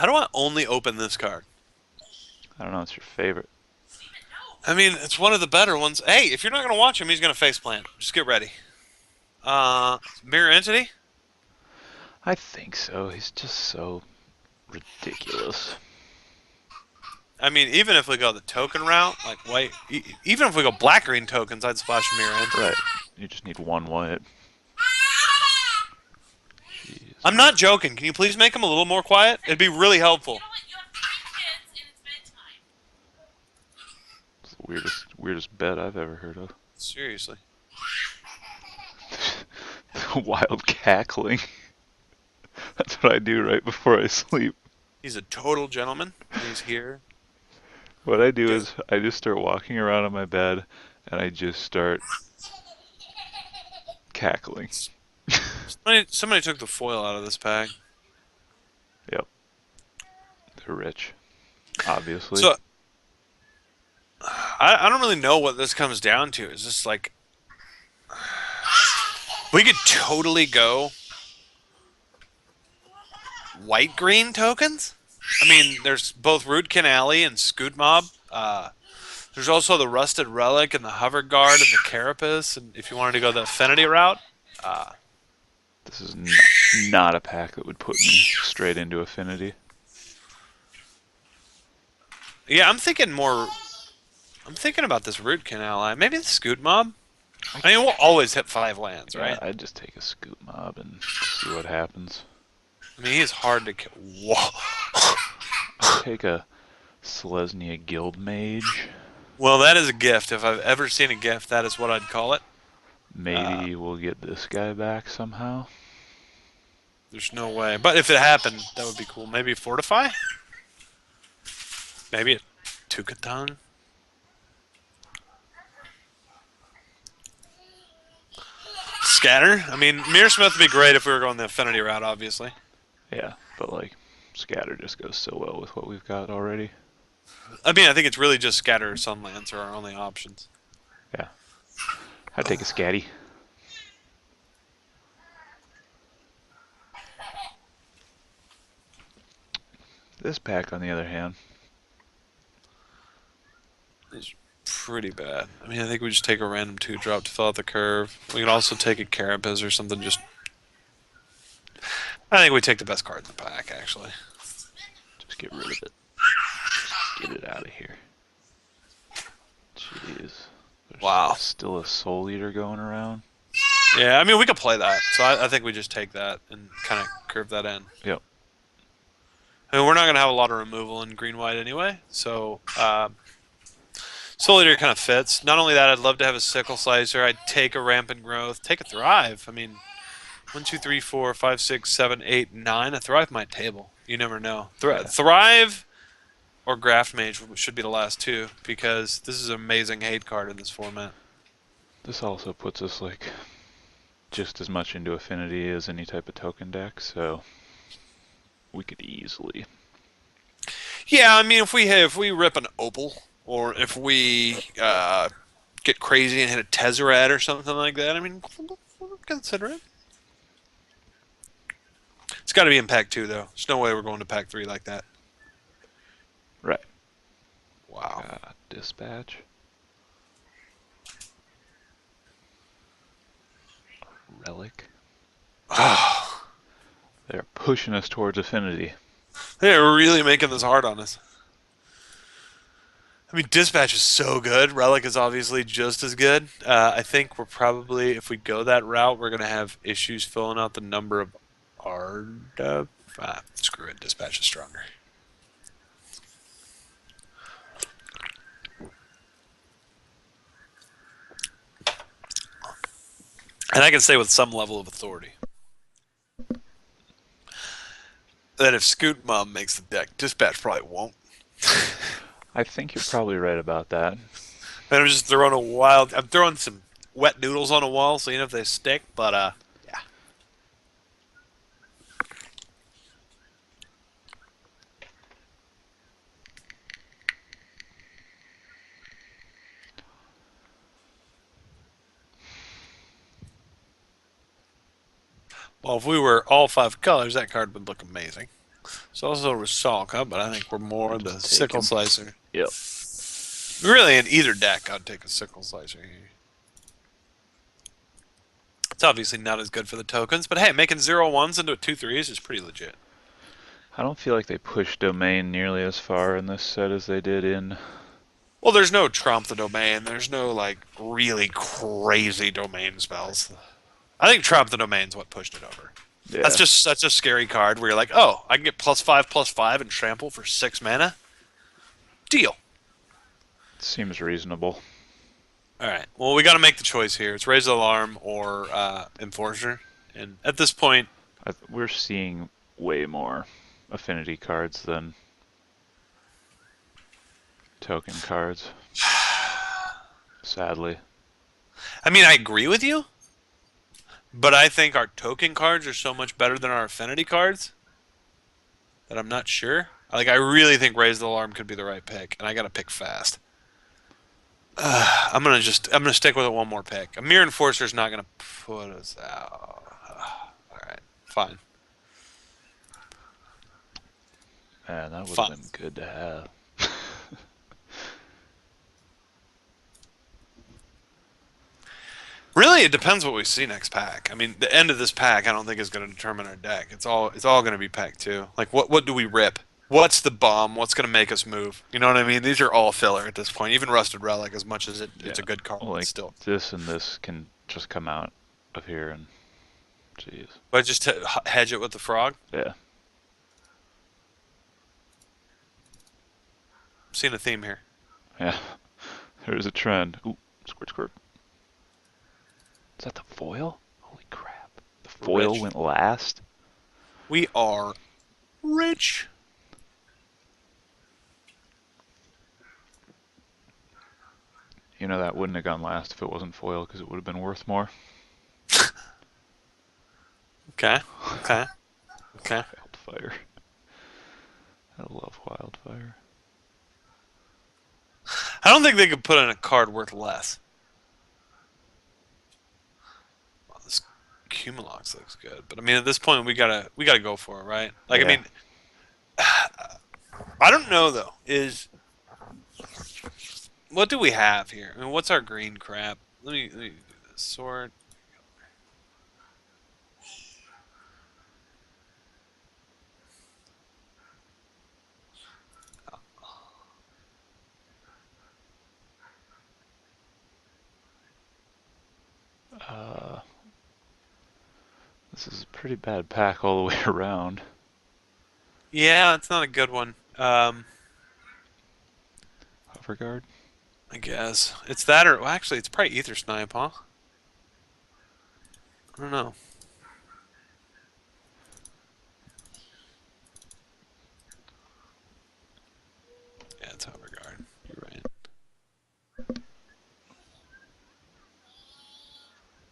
How do I only open this card? I don't know. It's your favorite. I mean, it's one of the better ones. Hey, if you're not gonna watch him, he's gonna faceplant. Just get ready. Mirror Entity. I think so. He's just so ridiculous. I mean, even if we go the token route, like white, even if we go black green tokens, I'd splash Mirror Entity. Right. You just need one white. Jeez. I'm not joking. Can you please make him a little more quiet? It'd be really helpful. It's the weirdest bet I've ever heard of. Seriously. Wild cackling. That's what I do right before I sleep. He's a total gentleman. He's here. What I do Dude, is I just start walking around on my bed and I just start cackling. somebody took the foil out of this pack. Yep, they're rich, obviously. So I don't really know what this comes down to. Is this like we could totally go white green tokens? I mean, there's both Rootkin Alley and Scoot Mob. There's also the Rusted Relic and the Hover Guard and the Carapace. And if you wanted to go the Affinity route, uh, This is not a pack that would put me straight into Affinity. yeah, I'm thinking more. I'm thinking about this Rootkin Ally. Maybe the Scoot Mob. I mean, we'll always hit 5 lands, Yeah, right? I'd just take a Scoot Mob and see what happens. I mean, he's hard to kill. Whoa. I'd take a Selesnya Guild Mage. Well, that is a gift. If I've ever seen a gift, that is what I'd call it. Maybe we'll get this guy back somehow. There's no way. But if it happened, that would be cool. Maybe Fortify? Maybe a Tukatan? Scatter? I mean, Mirror Smith would be great if we were going the Affinity route, obviously. Yeah, but like Scatter just goes so well with what we've got already. I mean, I think it's really just Scatter or Sunlands are our only options. Yeah, I'd take a Scatty. This pack, on the other hand, It's pretty bad. I mean, I think we just take a random 2-drop to fill out the curve. We can also take a Carapace or something. Just, I think we take the best card in the pack, actually. just get rid of it. Just get it out of here. Jeez. Wow. There's still a Soul Eater going around. Yeah, I mean, we could play that. So I think we just take that and kind of curve that in. Yep. I mean, we're not going to have a lot of removal in green-white anyway, so Soul Eater kind of fits. Not only that, I'd love to have a Sickle Slicer. I'd take a Rampant Growth, take a Thrive. I mean, 1, 2, 3, 4, 5, 6, 7, 8, 9. A Thrive might table. You never know. Yeah. Thrive or Graft Mage should be the last two because this is an amazing hate card in this format. This also puts us like just as much into Affinity as any type of token deck, so we could easily. Yeah, I mean, if we rip an Opal or if we get crazy and hit a Tezzeret or something like that, I mean, we'll consider it. It's got to be in pack 2, though. There's no way we're going to pack 3 like that. Right. Wow. Dispatch. Relic. Oh, They're pushing us towards Affinity. they're really making this hard on us. I mean, Dispatch is so good. Relic is obviously just as good. I think we're probably, if we go that route, we're going to have issues filling out the number of Arda. Screw it. Dispatch is stronger. And I can say with some level of authority that if Scoot Mom makes the deck, Dispatch probably won't. I think you're probably right about that. And I'm just throwing a wild. I'm throwing some wet noodles on a wall, so you know if they stick. But yeah. Well, if we were all 5 colors, that card would look amazing. It's also Rusalka, but I think we're more the Just take sickle him. slicer. Yep. Really, in either deck, I'd take a sickle slicer here. It's obviously not as good for the tokens, but hey, making 0/1s into 2/3s is pretty legit. I don't feel like they push domain nearly as far in this set as they did in. Well, there's no trump the domain. There's no like really crazy domain spells. I think trump the domain's what pushed it over. That's Yeah, just such a scary card where you're like, oh, I can get +5/+5 and trample for 6 mana. Deal. seems reasonable. All right. Well, we got to make the choice here. It's raise the alarm or enforcer. And at this point, We're seeing way more affinity cards than token cards, sadly. I mean, I agree with you, but I think our token cards are so much better than our affinity cards that I'm not sure. Like, I really think raise the alarm could be the right pick, and I got to pick fast. I'm gonna stick with it one more pick. A mere enforcer is not gonna put us out. All right, fine, Man, that would have fine. been good to have. Really, it depends what we see next pack. I mean, the end of this pack, I don't think is going to determine our deck. It's all going to be pack two. Like, what do we rip? What's the bomb? What's going to make us move? You know what I mean? These are all filler at this point. Even Rusted Relic, as much as it's Yeah, a good card, like still. this and this can just come out of here and jeez. But just to hedge it with the frog. Yeah. I'm seeing a theme here. Yeah. There's a trend. Ooh, squirt squirt. Is that the foil? Holy crap. The foil Rich. went last? We are rich. You know that wouldn't have gone last if it wasn't foil because it would have been worth more. Okay. Okay. Okay. Wildfire. I love wildfire. I don't think they could put in a card worth less. Well, this Cumulox looks good, but I mean, at this point, we gotta go for it, right? Like, I Yeah. mean, I don't know though. What do we have here? I mean, what's our green crap? Let me do this. Sword. Uh, this is a pretty bad pack all the way around. Yeah, it's not a good one. Hoverguard? I guess it's that, or well, actually, it's probably Ether Snipe, huh? I don't know. Yeah, it's Overguard. You're right.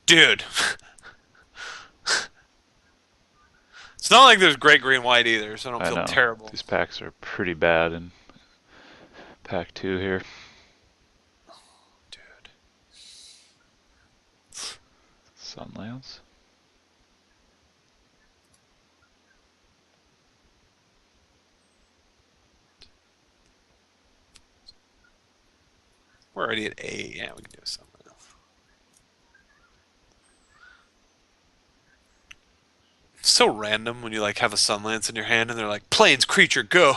Dude. It's not like there's great green white either, so I don't I feel know. terrible. These packs are pretty bad in pack 2 here. Dude. Sunlance? We're already at 8. Yeah, we can do something else. It's so random when you like have a Sunlance in your hand and they're like, plains creature, go.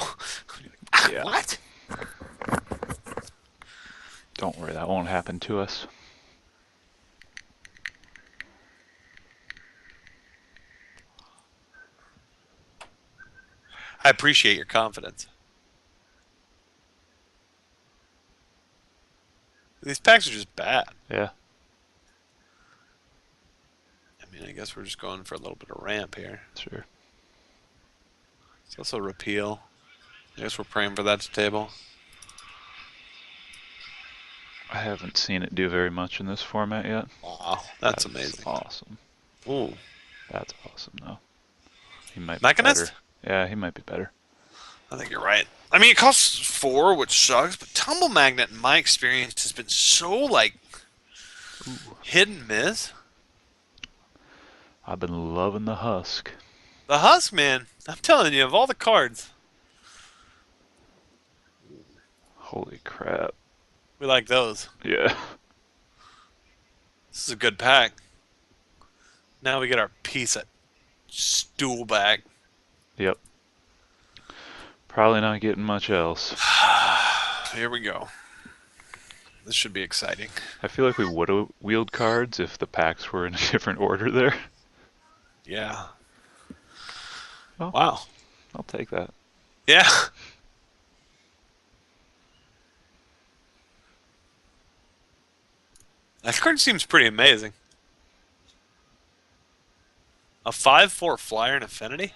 Yeah. What? Don't worry, that won't happen to us. I appreciate your confidence. These packs are just bad. Yeah. I mean, I guess we're just going for a little bit of ramp here. Sure. It's also repeal. I guess we're praying for that to table. I haven't seen it do very much in this format yet. Wow, that's amazing. Awesome. Ooh, That's awesome, though. He might be Mechanist? better. Yeah, he might be better. I think you're right. I mean, it costs 4, which sucks, but Tumble Magnet, in my experience, has been so, like, Ooh. hit and miss. I've been loving the husk. The Husk, man. I'm telling you, of all the cards, Holy crap. we like those. Yeah. This is a good pack. Now we get our piece of stool back. Yep. Probably not getting much else. Here we go. This should be exciting. I feel like we would have wheeled cards if the packs were in a different order there. Yeah. Well, Wow. I'll take that. Yeah. That card seems pretty amazing. A 5/4 flyer in Affinity?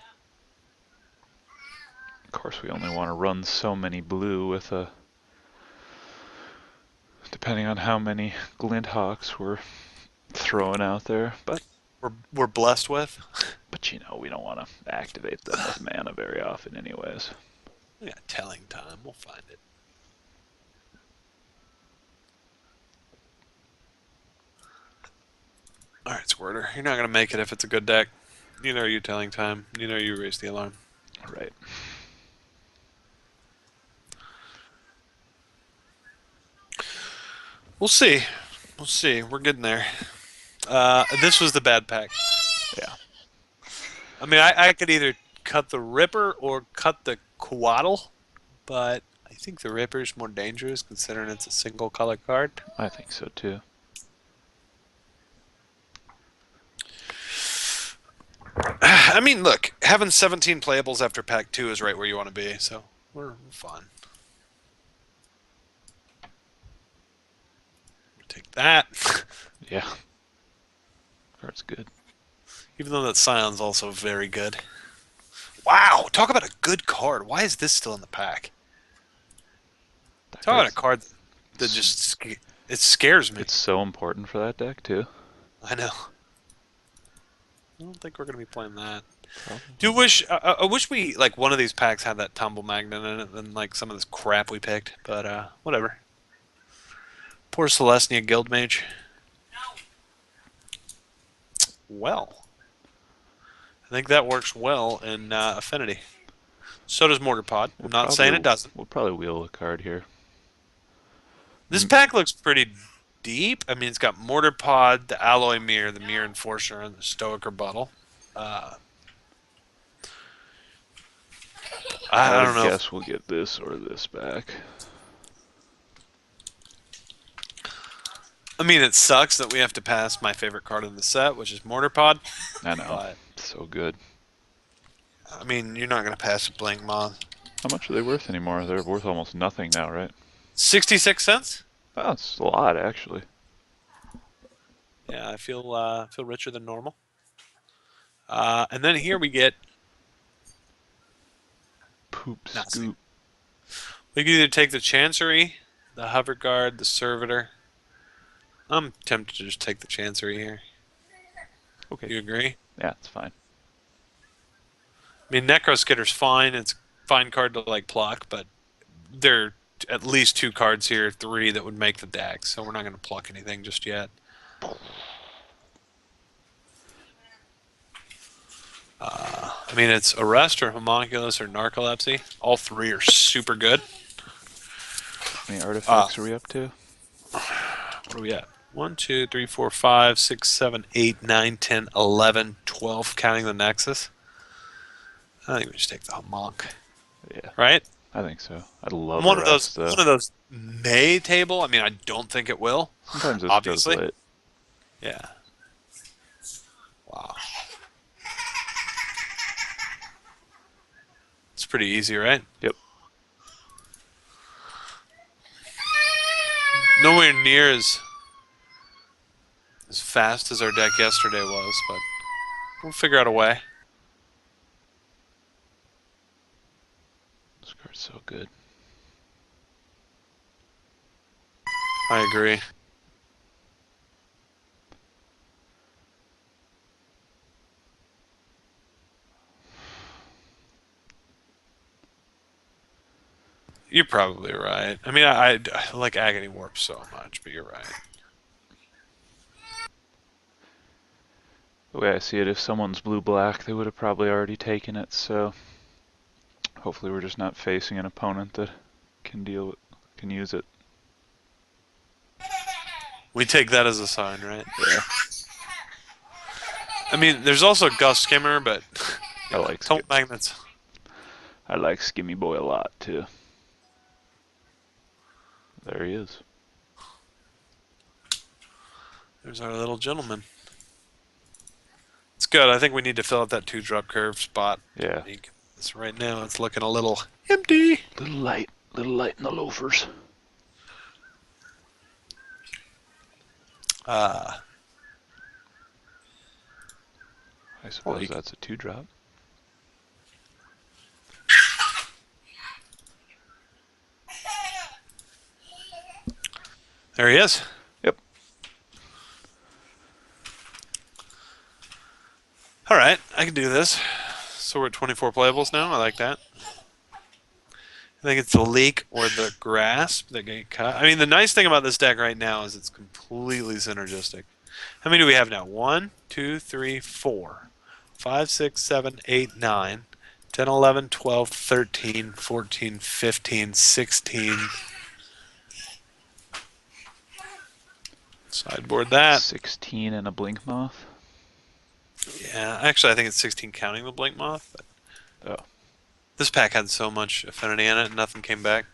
Of course, we only want to run so many blue with a. Depending on how many Glint Hawks we're throwing out there, We're blessed with. but you know we don't want to activate them with mana very often, anyways. We got telling time. We'll find it. Alright, Squirter. You're not going to make it if it's a good deck. Neither are you telling time. Neither are you raise the alarm. All right. We'll see. We'll see. We're getting there. This was the bad pack. Yeah. I mean, I could either cut the Ripper or cut the Quaddle, but I think the Ripper's more dangerous considering it's a single color card. I think so too. I mean, look, having 17 playables after pack 2 is right where you want to be, so we're fine. Take that. Yeah. Card's good. Even though that Scion's also very good. Wow, talk about a good card. Why is this still in the pack? Talk about a card that just it scares me. It's so important for that deck too. I know. I don't think we're gonna be playing that. Probably. Do wish I wish we like one of these packs had that tumble magnet in it than like some of this crap we picked, but whatever. Poor Celestia Guildmage. Well, I think that works well in Affinity. So does Mortar Pod. I'm not saying it doesn't. We'll probably wheel a card here. This pack looks pretty deep. I mean, it's got Mortar Pod, the Alloy Mirror, the Mirror Enforcer, and the Stoic Rebuttal. I don't know. I guess we'll get this or this back. I mean, it sucks that we have to pass my favorite card in the set, which is Mortar Pod. I know. But, So good. I mean, you're not going to pass a Blink Moth. How much are they worth anymore? They're worth almost nothing now, right? 66 cents? Oh, that's a lot, actually. Yeah, I feel richer than normal. And then here we get Poop Nothing. scoop. We can either take the Chancery, the Hover Guard, the Servitor. I'm tempted to just take the Chancery here. Okay. You agree? Yeah, it's fine. I mean, Necroskitter's fine. It's a fine card to like pluck, but there are at least 2 cards here, 3 that would make the deck, so we're not going to pluck anything just yet. I mean, it's Arrest or Homunculus or Narcolepsy. All 3 are super good. How many artifacts are we up to? What are we at? 1, 2, 3, 4, 5, 6, 7, 8, 9, 10, 11, 12, counting the Nexus. I think we just take the Homunc. Yeah. Right? I think so. I'd love One Arrest, of those may table. I mean, I don't think it will. Sometimes this obviously. goes lit. Yeah. Wow. It's pretty easy, right? Yep. Nowhere near as fast as our deck yesterday was, but we'll figure out a way. This card's so good. I agree. You're probably right. I mean, I like Agony Warp so much, but you're right. The way I see it, if someone's blue-black, they would have probably already taken it, so hopefully we're just not facing an opponent that can use it. We take that as a sign, right? Yeah, I mean, there's also Gust Skimmer, but I yeah, like Tunnel Magnets. I like Skimmy Boy a lot too. There he is. There's our little gentleman. It's good. I think we need to fill out that 2-drop curve spot. Yeah. So right now it's looking a little empty. Little light in the loafers. Uh, I suppose that's a 2-drop. there he is. Yep. All right, I can do this. So we're at 24 playables now. I like that. I think it's the leak or the grasp that get cut. I mean, the nice thing about this deck right now is it's completely synergistic. How many do we have now? 1, 2, 3, 4, 5, 6, 7, 8, 9, 10, 11, 12, 13, 14, 15, 16. Sideboard that. 16 and a blink moth. Yeah, actually, I think it's 16 counting the Blink Moth. But Oh. this pack had so much affinity in it, and nothing came back.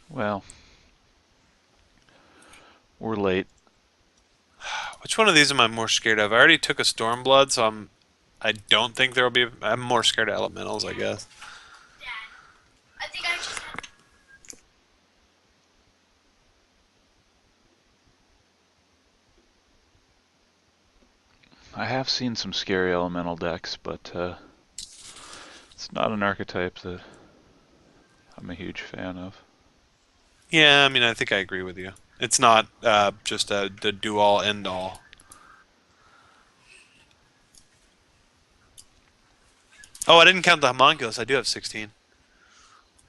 Well, we're late. Which one of these am I more scared of? I already took a Stormblood, so I don't think there will be. I'm more scared of Elementals, I guess. I think I just had. I have seen some scary elemental decks, but it's not an archetype that I'm a huge fan of. Yeah, I mean, I think I agree with you. It's not just the do-all, end-all. Oh, I didn't count the Homunculus. I do have 16.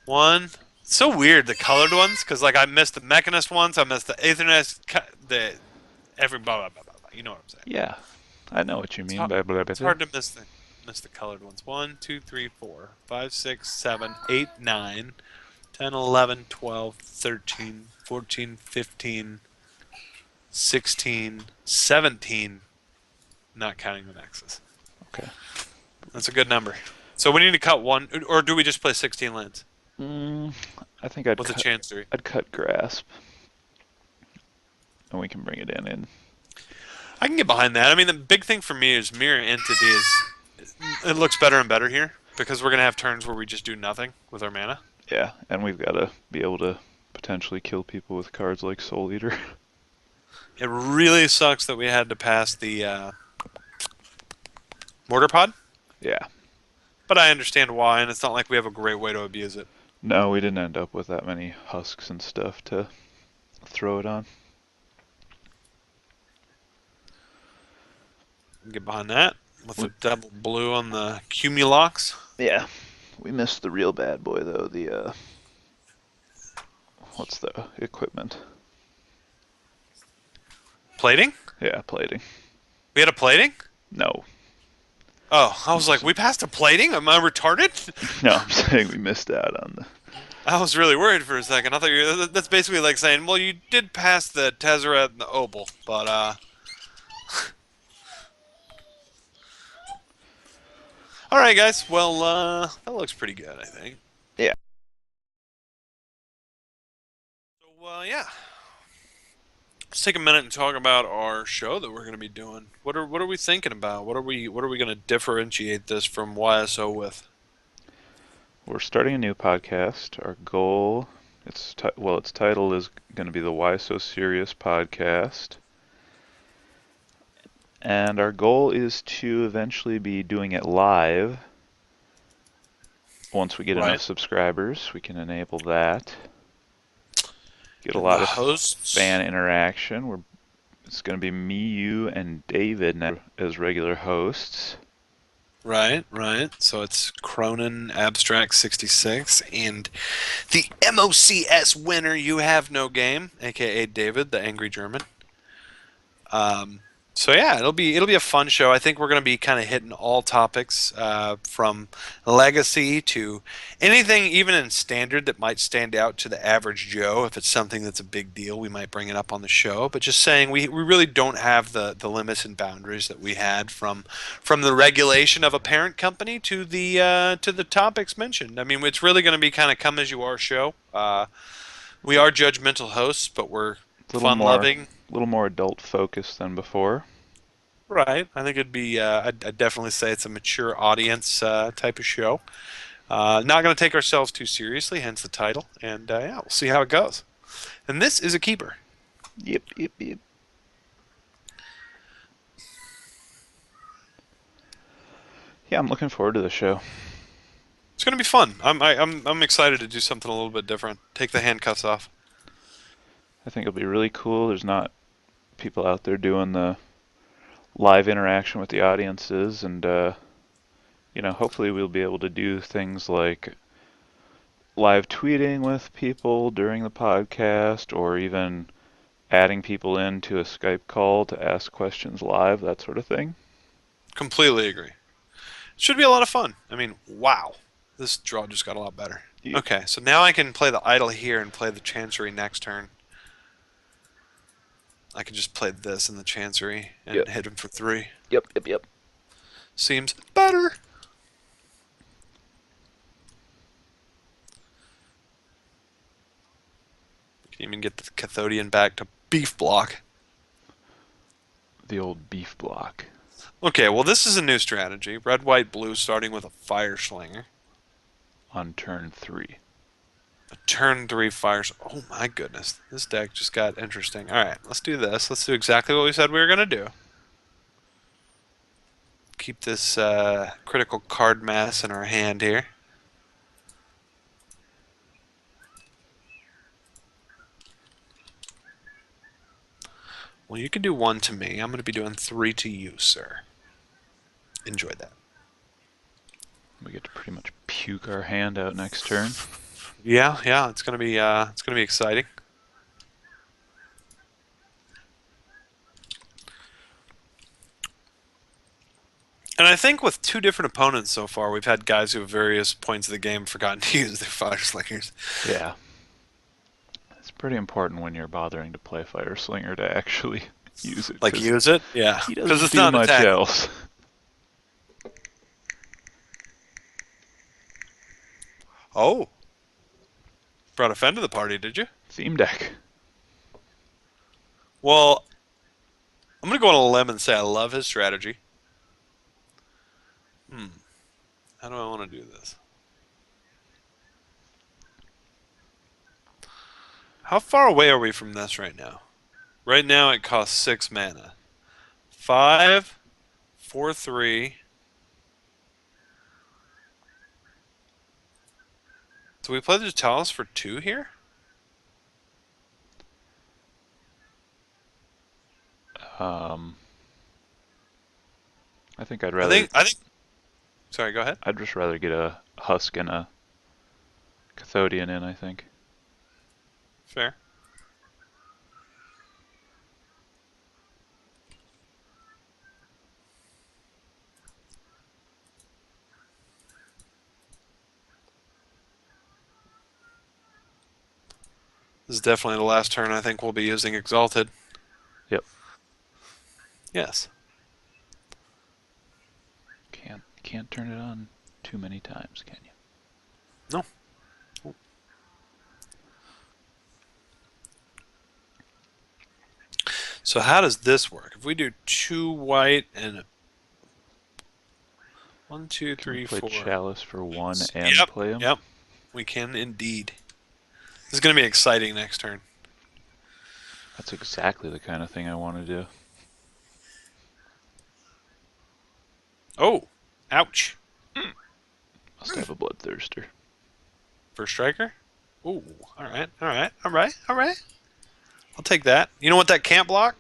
One. It's so weird, the colored ones, because like I missed the Mechanist ones, I missed the Aethernest, every blah, blah, blah, blah, blah. You know what I'm saying. Yeah, I know what you It's mean hard, by blah, blah, it's blah. hard to miss the colored ones. 1, 2, 3, 4, 5, 6, 7, 8, 9, 10, 11, 12, 13, 14, 15, 16, 17, not counting the Nexus. Okay. That's a good number. So we need to cut one, or do we just play 16 lands? I think I'd What's the cut, chance, do we? I'd cut grasp, and we can bring it in. I can get behind that. I mean, the big thing for me is Mirror Entity it looks better and better here because we're going to have turns where we just do nothing with our mana. Yeah, and we've got to be able to potentially kill people with cards like Soul Eater. It really sucks that we had to pass the Mortar Pod, Yeah. but I understand why, and it's not like we have a great way to abuse it. No, we didn't end up with that many husks and stuff to throw it on. Get behind that with the double blue on the Cumulox. Yeah. We missed the real bad boy though, the what's the equipment? Plating? Yeah, plating. We had a plating? No. Oh, I was like, we passed a plating? Am I retarded? No, I'm saying we missed out on the I was really worried for a second. I thought that's basically like saying, well, you did pass the Tezzeret and the Opal, but all right, guys. Well, that looks pretty good, I think. Yeah. So, yeah. Let's take a minute and talk about our show that we're going to be doing. What are we thinking about? What are we going to differentiate this from YSO with? We're starting a new podcast. Our goal, its title is going to be the Why So Serious podcast. And our goal is to eventually be doing it live. Once we get enough subscribers, we can enable that. Get a lot of hosts. fan interaction. It's going to be me, you, and David as regular hosts. Right. So it's Cronin Abstract 66 and the MOCS winner, You Have No Game, aka David, the Angry German. So yeah, it'll be a fun show. I think we're going to be kind of hitting all topics, from legacy to anything, even in standard, that might stand out to the average Joe. If it's something that's a big deal, we might bring it up on the show. But just saying, we really don't have the limits and boundaries that we had from the regulation of a parent company to the topics mentioned. I mean, it's really going to be kind of come as you are show. We are judgmental hosts, but we're A fun loving. little more adult focused than before. Right. I think it'd be. I'd definitely say it's a mature audience type of show. Not going to take ourselves too seriously, hence the title. And yeah, we'll see how it goes. And this is a keeper. Yep, yep, yep. Yeah, I'm looking forward to the show. It's going to be fun. I'm excited to do something a little bit different. Take the handcuffs off. I think it'll be really cool. There's not people out there doing the live interaction with the audiences, and hopefully we'll be able to do things like live tweeting with people during the podcast, or even adding people into a Skype call to ask questions live, that sort of thing. Completely agree. Should be a lot of fun. I mean, wow, this draw just got a lot better. Yep, Okay, so now I can play the idol here and play the chancery next turn. I can just play this in the chancery and yep, hit him for 3. yep, yep, yep. Seems better. Can even get the Cathodian back to beef block. The old beef block. Okay, well this is a new strategy. Red, white, blue starting with a fire slinger. On turn 3. A turn 3 fires. Oh my goodness. This deck just got interesting. Alright, let's do this. Let's do exactly what we said we were going to do. Keep this critical card mass in our hand here. Well, you can do 1 to me. I'm going to be doing 3 to you, sir. Enjoy that. We get to pretty much puke our hand out next turn. Yeah, it's gonna be exciting. And I think with 2 different opponents so far, we've had guys who at various points of the game forgotten to use their fire slingers. Yeah. It's pretty important when you're bothering to play Fire Slinger to actually use it. Like use it? Yeah. He Because doesn't it's do not an much attack. else. Oh. Brought a friend to the party, did you? Theme deck. Well, I'm gonna go on a limb and say I love his strategy. How do I want to do this? How far away are we from this right now? Right now it costs 6 mana. 5, 4, 3. Do we play the Chalice for 2 here? Um, I think I'd I rather. think. I think. Sorry, go ahead. I'd just rather get a Husk and a Cathodian in, I think. Fair. This is definitely the last turn I think we'll be using Exalted. Yep. Yes. Can't turn it on too many times, can you? No. So how does this work? If we do 2 white and 1, 2, Can we 3, play 4. Chalice for 1 and Yep. play him? Yep. We can indeed. This is going to be exciting next turn. That's exactly the kind of thing I want to do. Oh, ouch. Must have a Bloodthirster. First striker? Ooh, alright. I'll take that. You know what that can't block?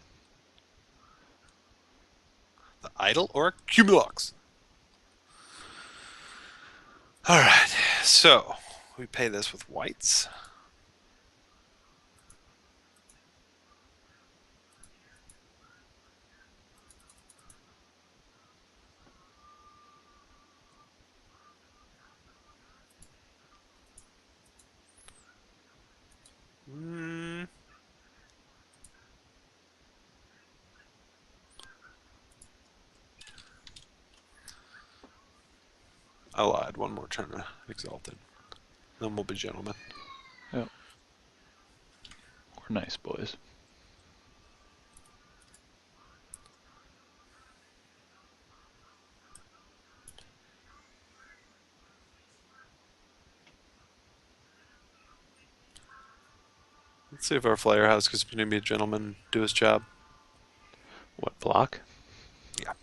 The Idol or Cumulux. Alright, so we pay this with whites. I lied. One more turn of Exalted. Then we'll be gentlemen. Yep. We're nice boys. Let's see if our Flyer House can continue to be a gentleman and do his job. What, block? Yeah.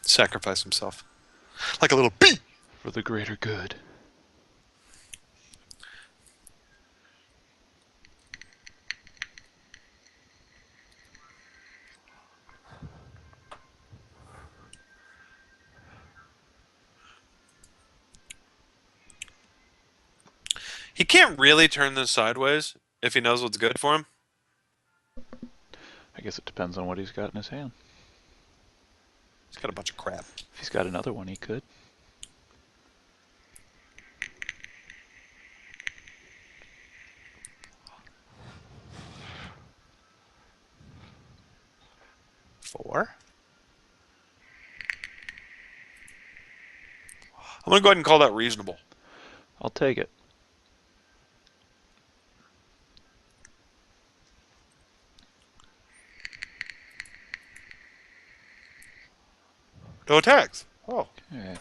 Sacrifice himself. Like a little bee! For the greater good. He can't really turn this sideways if he knows what's good for him. I guess it depends on what he's got in his hand. He's got a bunch of crap. If he's got another one, he could. Four. I'm going to go ahead and call that reasonable. I'll take it. No attacks. Oh. Yeah.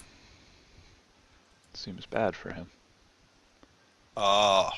Seems bad for him. Ah.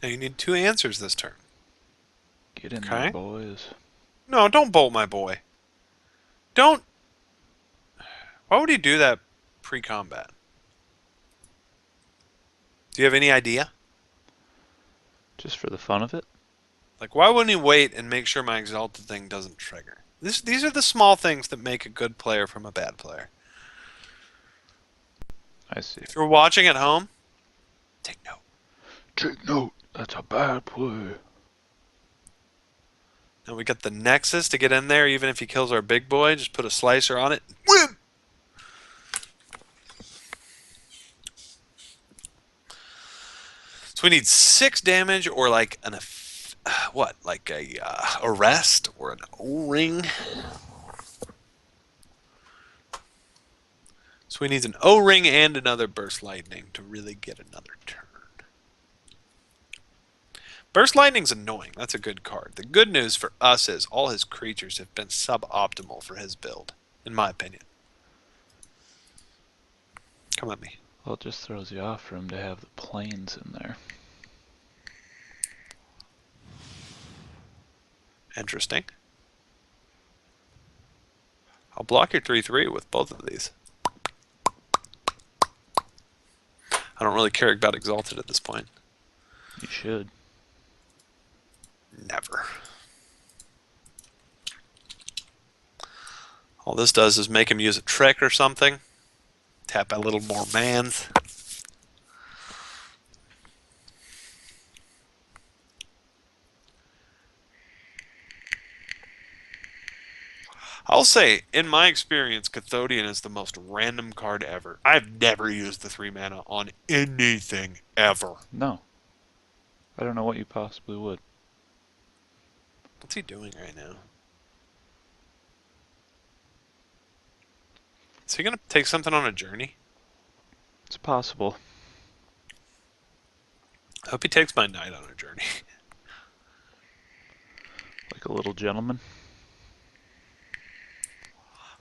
Now you need 2 answers this turn. Get in Okay. there, boys. No, don't bolt my boy. Don't. Why would he do that pre-combat? Do you have any idea? Just for the fun of it? Like, why wouldn't he wait and make sure my Exalted thing doesn't trigger? These are the small things that make a good player from a bad player. I see. If you're watching at home, take note. Take note. That's a bad play. Now we got the Nexus to get in there, even if he kills our big boy. Just put a slicer on it. Win! So we need 6 damage or like an what? Like a arrest or an O-ring. So we need an O-ring and another Burst Lightning to really get another turn. Burst Lightning's annoying. That's a good card. The good news for us is all his creatures have been suboptimal for his build, in my opinion. Come at me. Well, it just throws you off for him to have the planes in there. Interesting. I'll block your 3/3 with both of these. I don't really care about Exalted at this point. You should. Never. All this does is make him use a trick or something. Tap a little more mans. I'll say, in my experience, Cathodian is the most random card ever. I've never used the 3 mana on anything ever. No. I don't know what you possibly would. What's he doing right now? Is he going to take something on a journey? It's possible. I hope he takes my knight on a journey. Like a little gentleman.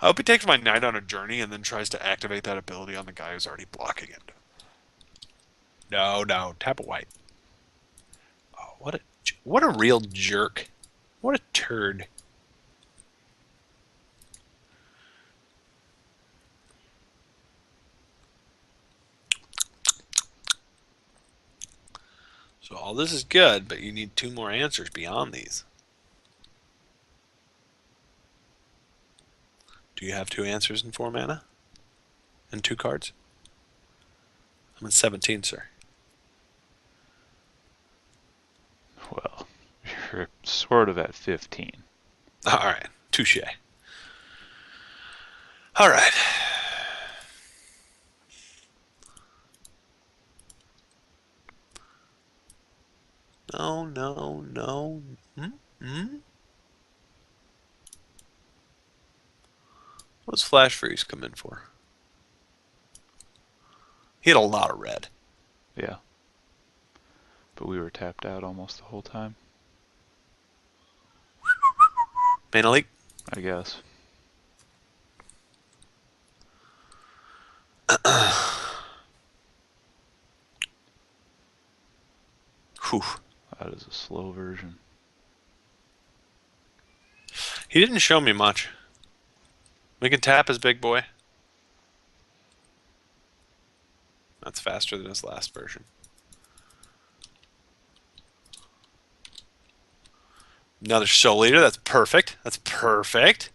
I hope he takes my knight on a journey and then tries to activate that ability on the guy who's already blocking it. No, no, tap a white. Oh, what a real jerk. What a turd. So all this is good, but you need 2 more answers beyond these. Do you have 2 answers in 4 mana? And 2 cards? I'm at 17, sir. Well, you're sort of at 15. All right. Touche. All right. No, no, no. Hmm? What's Flash Freeze come in for? He had a lot of red. Yeah. But we were tapped out almost the whole time, Mana leak? I guess. Whew. That is a slow version. He didn't show me much. We can tap his big boy. That's faster than his last version. Another Soul Eater. That's perfect. That's perfect.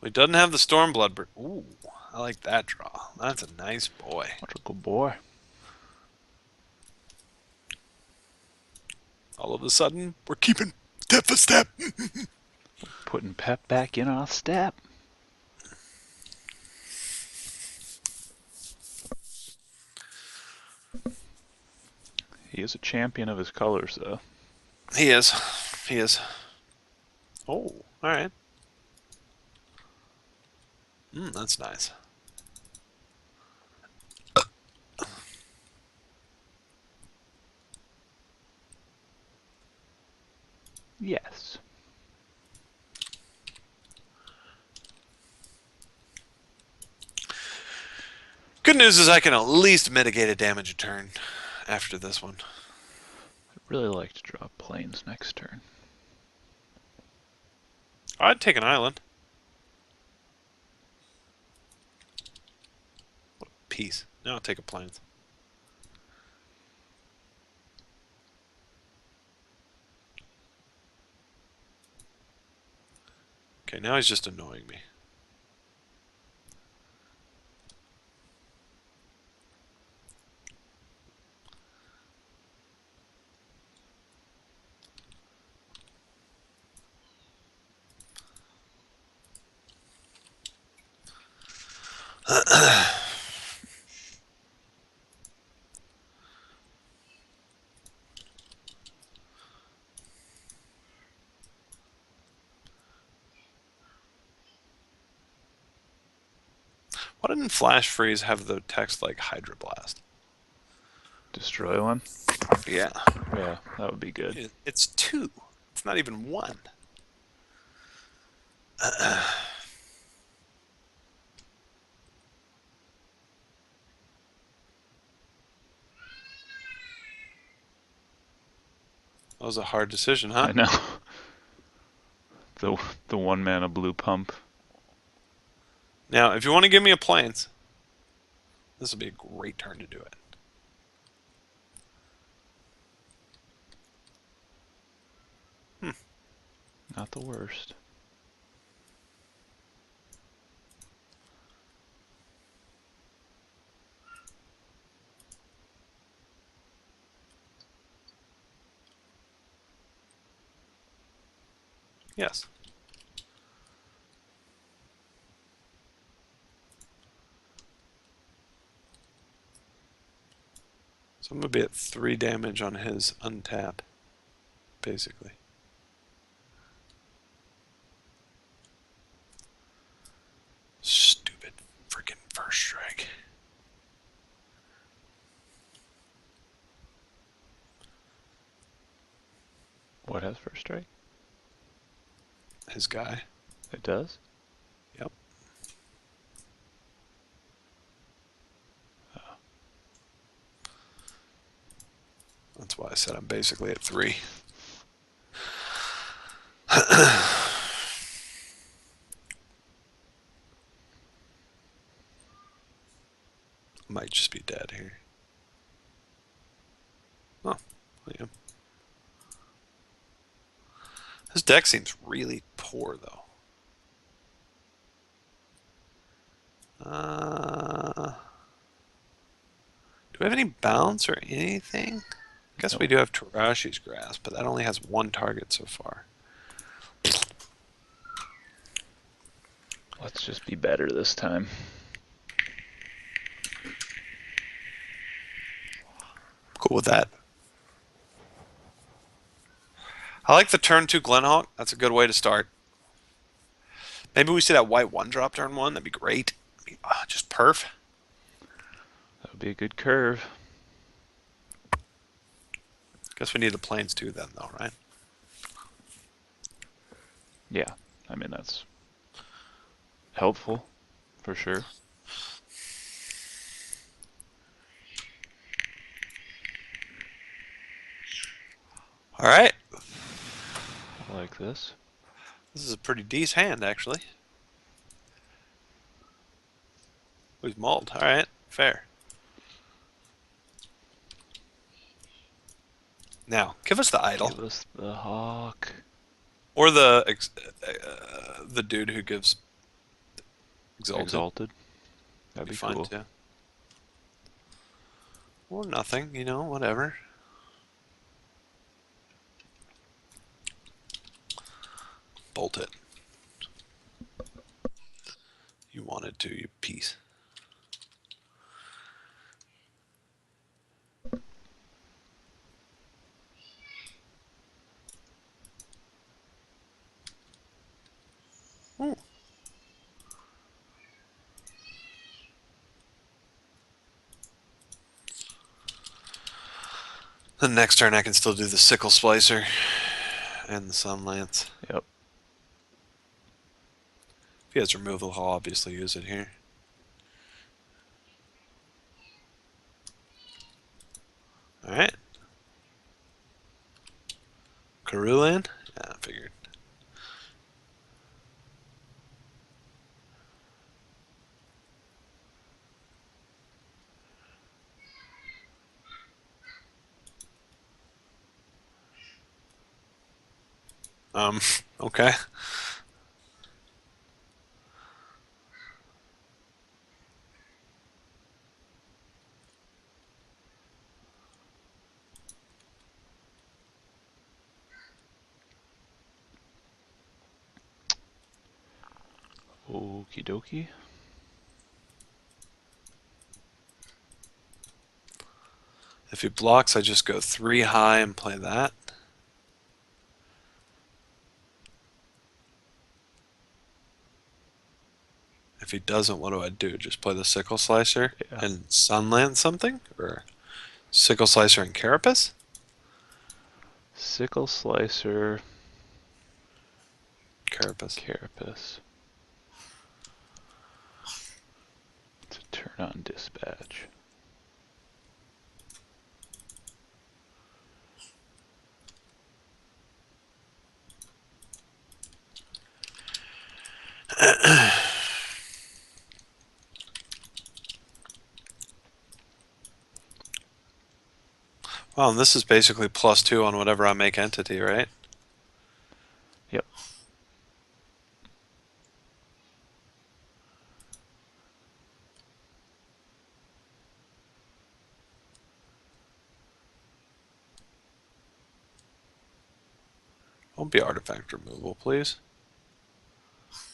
He doesn't have the Stormblood. Ooh, I like that draw. That's a nice boy. What a good boy. All of a sudden, we're keeping step for step. Putting pep back in our step. He is a champion of his colors, though. He is. He is. Oh, all right. That's nice. Yes. Good news is I can at least mitigate a damage a turn after this one. I'd really like to draw planes next turn. I'd take an island. What a piece. Now I'll take a plains. Okay, now he's just annoying me. Why didn't Flash Freeze have the text like Hydra Blast? Destroy one? Yeah. Yeah, that would be good. It's 2. It's not even 1. That was a hard decision, huh? I know. The one mana blue pump. Now, if you want to give me a plains, this would be a great turn to do it. Not the worst. Yes. So I'm going to be at 3 damage on his untap, basically. Stupid freaking first strike. What has first strike? His guy. It does? Yep. That's why I said I'm basically at 3. Might just be dead here. Oh, I am. This deck seems really poor, though. Do we have any bounce or anything? I guess Nope. we do have Tarashi's Grasp, but that only has one target so far. Let's just be better this time. Cool with that. I like the turn 2 Glenhawk. That's a good way to start. Maybe we see that white 1-drop turn 1. That'd be great. Just perf. That would be a good curve. Guess we need the planes too then, though, right? Yeah, I mean, that's helpful for sure. All right. I like this. This is a pretty decent hand, actually. Who's mulled? All right, fair. Now, give us the idol. Give us the hawk. Or the dude who gives exalted. That'd be fine cool. too. Or nothing, you know, whatever. Bolt it. You wanted to, you piece. Ooh. The next turn I can still do the Sickle Splicer and the Sun Lance. Yep. If he has removal, I'll obviously use it here. Alright. Karulan? Yeah, I figured. Okay. Okie dokie. If he blocks, I just go 3 high and play that. If he doesn't, what do I do? Just play the Sickle Slicer Yeah. and Sunland something? Or Sickle Slicer and Carapace? Sickle Slicer, Carapace. Carapace. To turn on dispatch. Well, and this is basically +2 on whatever I make entity, right? Yep. Won't be artifact removal, please.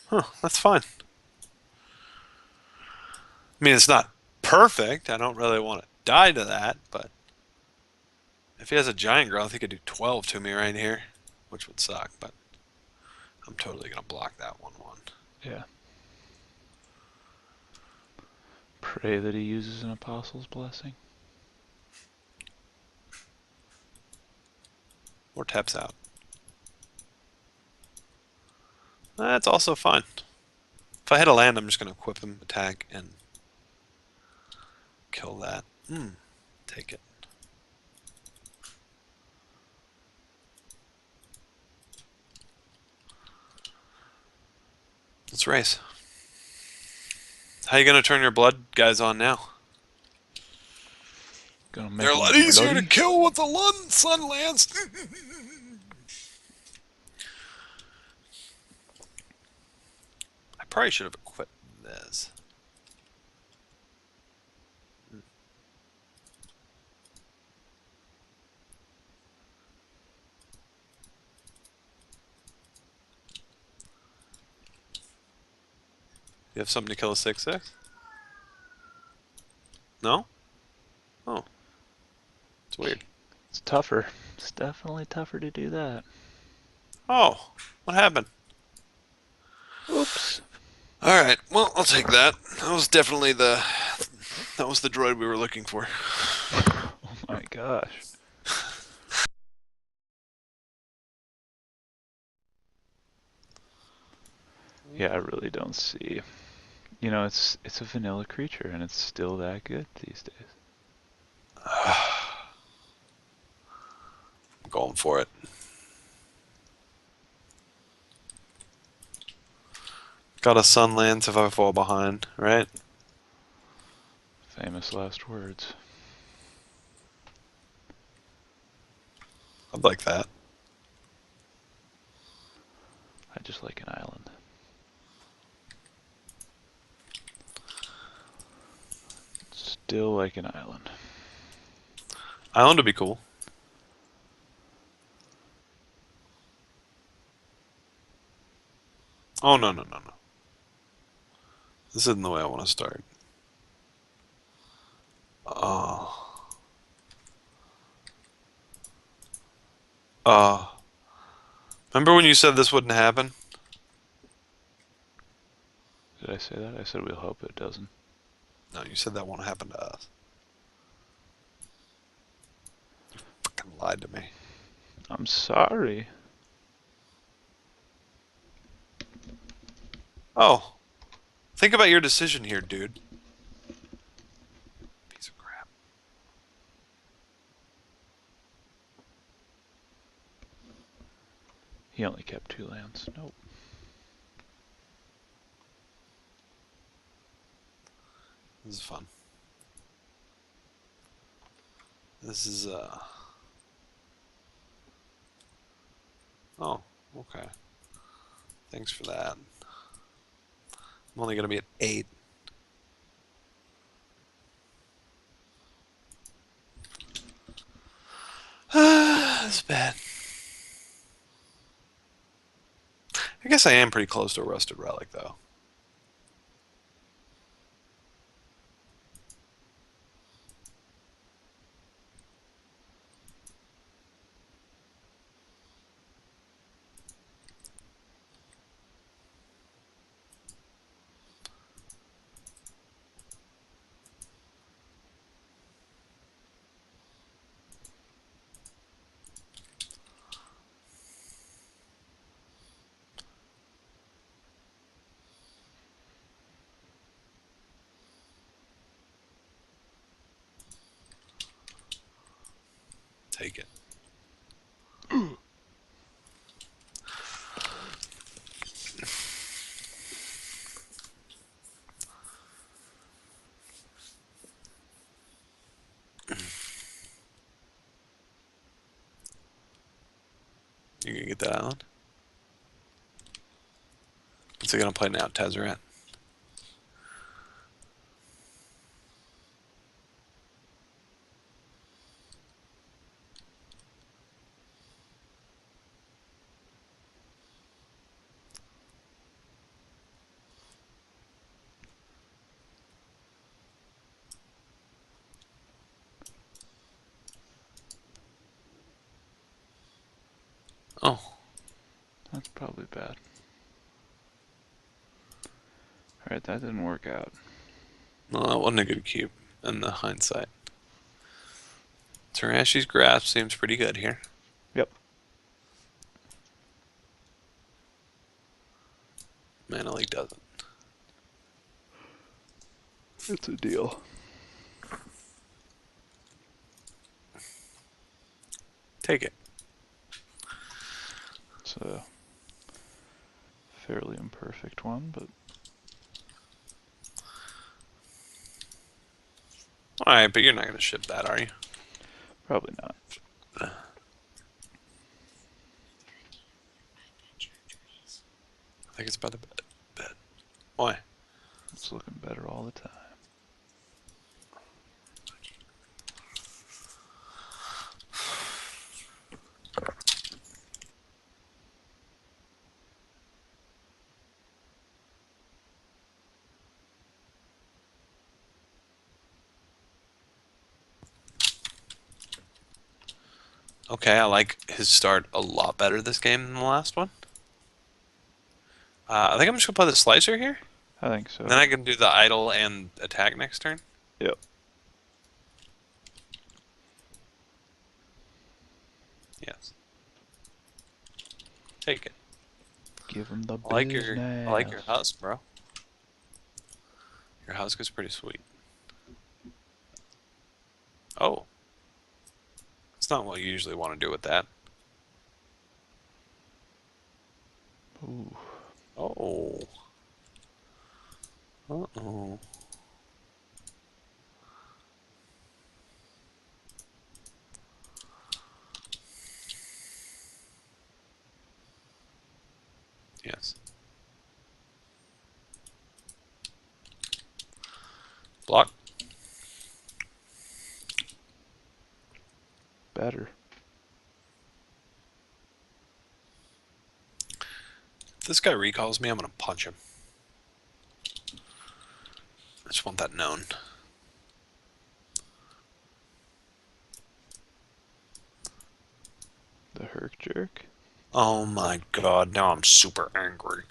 Huh, that's fine. I mean, it's not perfect. I don't really want to die to that, but if he has a giant growth, he could do 12 to me right here, which would suck, but I'm totally going to block that 1/1. Yeah. Pray that he uses an Apostle's Blessing. Or taps out. That's also fine. If I hit a land, I'm just going to equip him, attack, and kill that. Take it. Let's race. How you going to turn your blood guys on now? Gonna make They're a him lot easier to bloody. kill with the Sun Lance. probably should have equipped this. You have something to kill a 6/6? No? Oh, it's weird. It's tougher. It's definitely tougher to do that. Oh, what happened? Oops. All right, well, I'll take that. That was definitely the droid we were looking for. Oh my gosh. Yeah, I really don't see. You know, it's a vanilla creature, and it's still that good these days. I'm going for it. Got a Sunlands if I fall behind, right? Famous last words. I'd like that. I just like an island. Still like an island. Island would be cool. Oh, no, no, no, no. This isn't the way I want to start. Oh. Remember when you said this wouldn't happen? Did I say that? I said we'll hope it doesn't. No, you said that won't happen to us. You fucking lied to me. I'm sorry. Oh. Think about your decision here, dude. Piece of crap. He only kept 2 lands. Nope. This is fun. This is, Oh, okay. Thanks for that. I'm only going to be at 8. That's bad. I guess I am pretty close to a rusted relic, though. Take it. You gonna get that island? What's it gonna play now, Tezzeret? Oh, That's probably bad. Alright, that didn't work out. well, that wasn't a good cube in the hindsight. Terashi's grasp seems pretty good here. Yep. Mana Leak doesn't. It's a deal. Take it. It's a fairly imperfect one, but Alright, but you're not gonna ship that, are you? probably not. I think it's by the bed. Why? It's looking better all the time. Okay, I like his start a lot better this game than the last one. I think I'm just gonna play the slicer here. I think so. Then I can do the idle and attack next turn. Yep. Yes. Take it. Give him the I like your business. husk, bro. Your husk is pretty sweet. Oh. That's not what you usually want to do with that. Ooh. Oh. Uh-oh. Yes. Block. Better. If this guy recalls me, I'm gonna punch him. I just want that known. The herc jerk. Oh my god, now I'm super angry.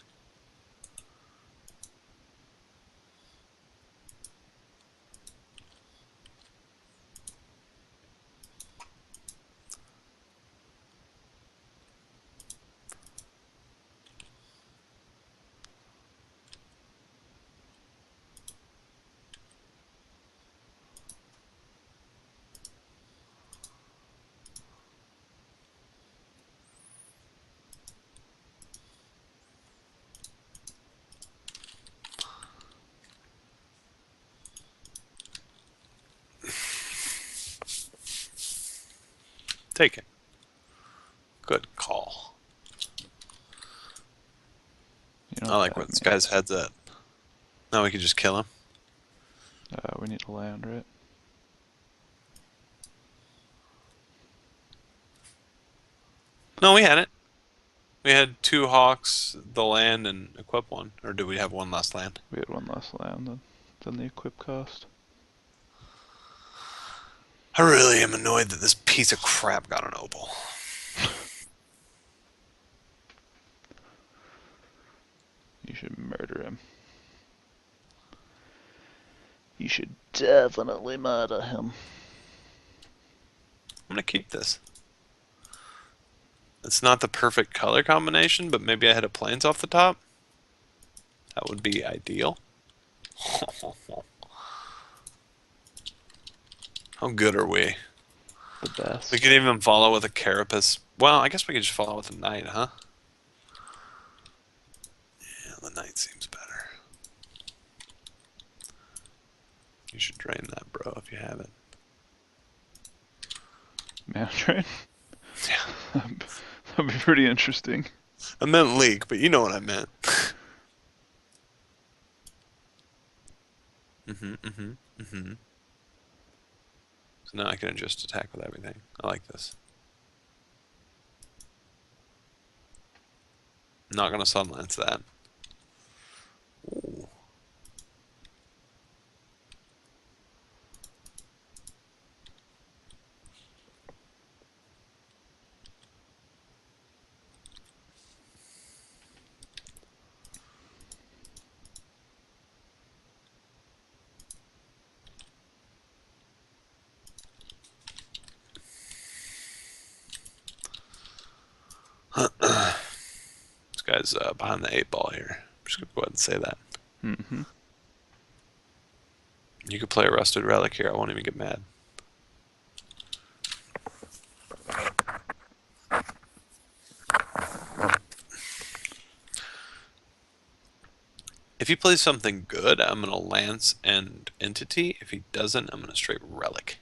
Take it. Good call. You know I what like that where this means. guy's head's at. Now we can just kill him. We need to land right. No, we had it. We had 2 hawks, the land, and equip one. Or did we have one last land? We had one less land than the equip cost. I really am annoyed that this piece of crap got an opal. You should murder him. You should definitely murder him. I'm gonna keep this. It's not the perfect color combination, but maybe I hit a plains off the top. That would be ideal. How good are we? The best. We could even follow with a carapace. Well, I guess we could just follow with a knight, huh? Yeah, the knight seems better. You should drain that, bro, if you have it. Mana train? Yeah. That'd be pretty interesting. I meant leak, but you know what I meant. So now I can just attack with everything. I like this. Not gonna sunlance that. Ooh. This guy's behind the 8 ball here. I'm just gonna go ahead and say that. Mm-hmm. You could play a rusted relic here. I won't even get mad. If he plays something good, I'm gonna lance and entity. If he doesn't, I'm gonna straight relic.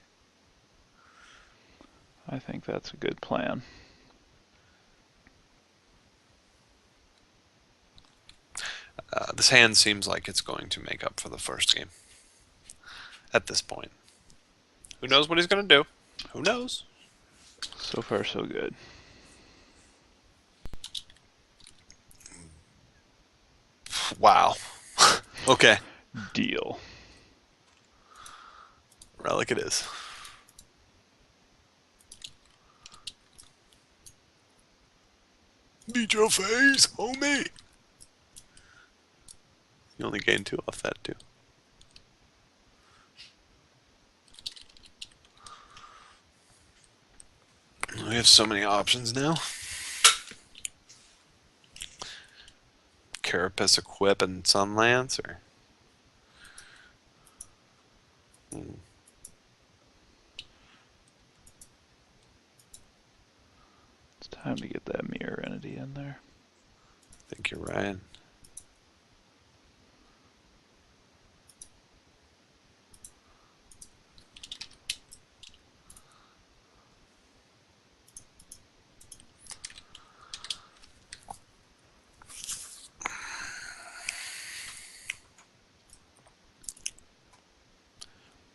I think that's a good plan. This hand seems like it's going to make up for the first game. At this point, who knows what he's going to do? Who knows? So far, so good. Wow. Okay. Deal. Relic it is. Beat your face, homie. You only gained 2 off that, too. We have so many options now. Carapace, Equip, and Sunlance, or... It's time to get that mirror entity in there. I think you're right.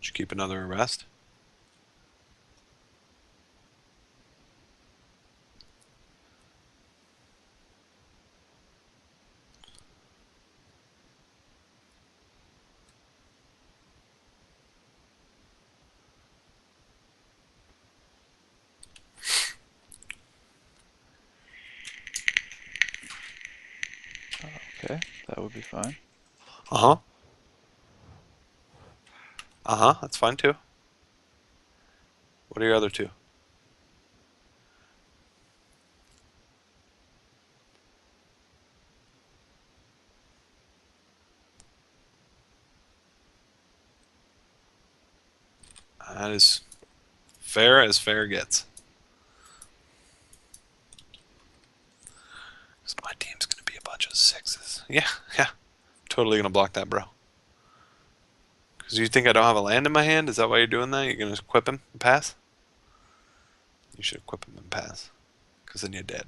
Should you keep another arrest? Okay, that would be fine. Uh-huh. Uh-huh, that's fine too. What are your other 2? That is fair as fair gets. Because my team's going to be a bunch of 6s. Yeah, yeah. Totally going to block that, bro. Because you think I don't have a land in my hand? Is that why you're doing that? You're going to equip him and pass? You should equip him and pass. Because then you're dead.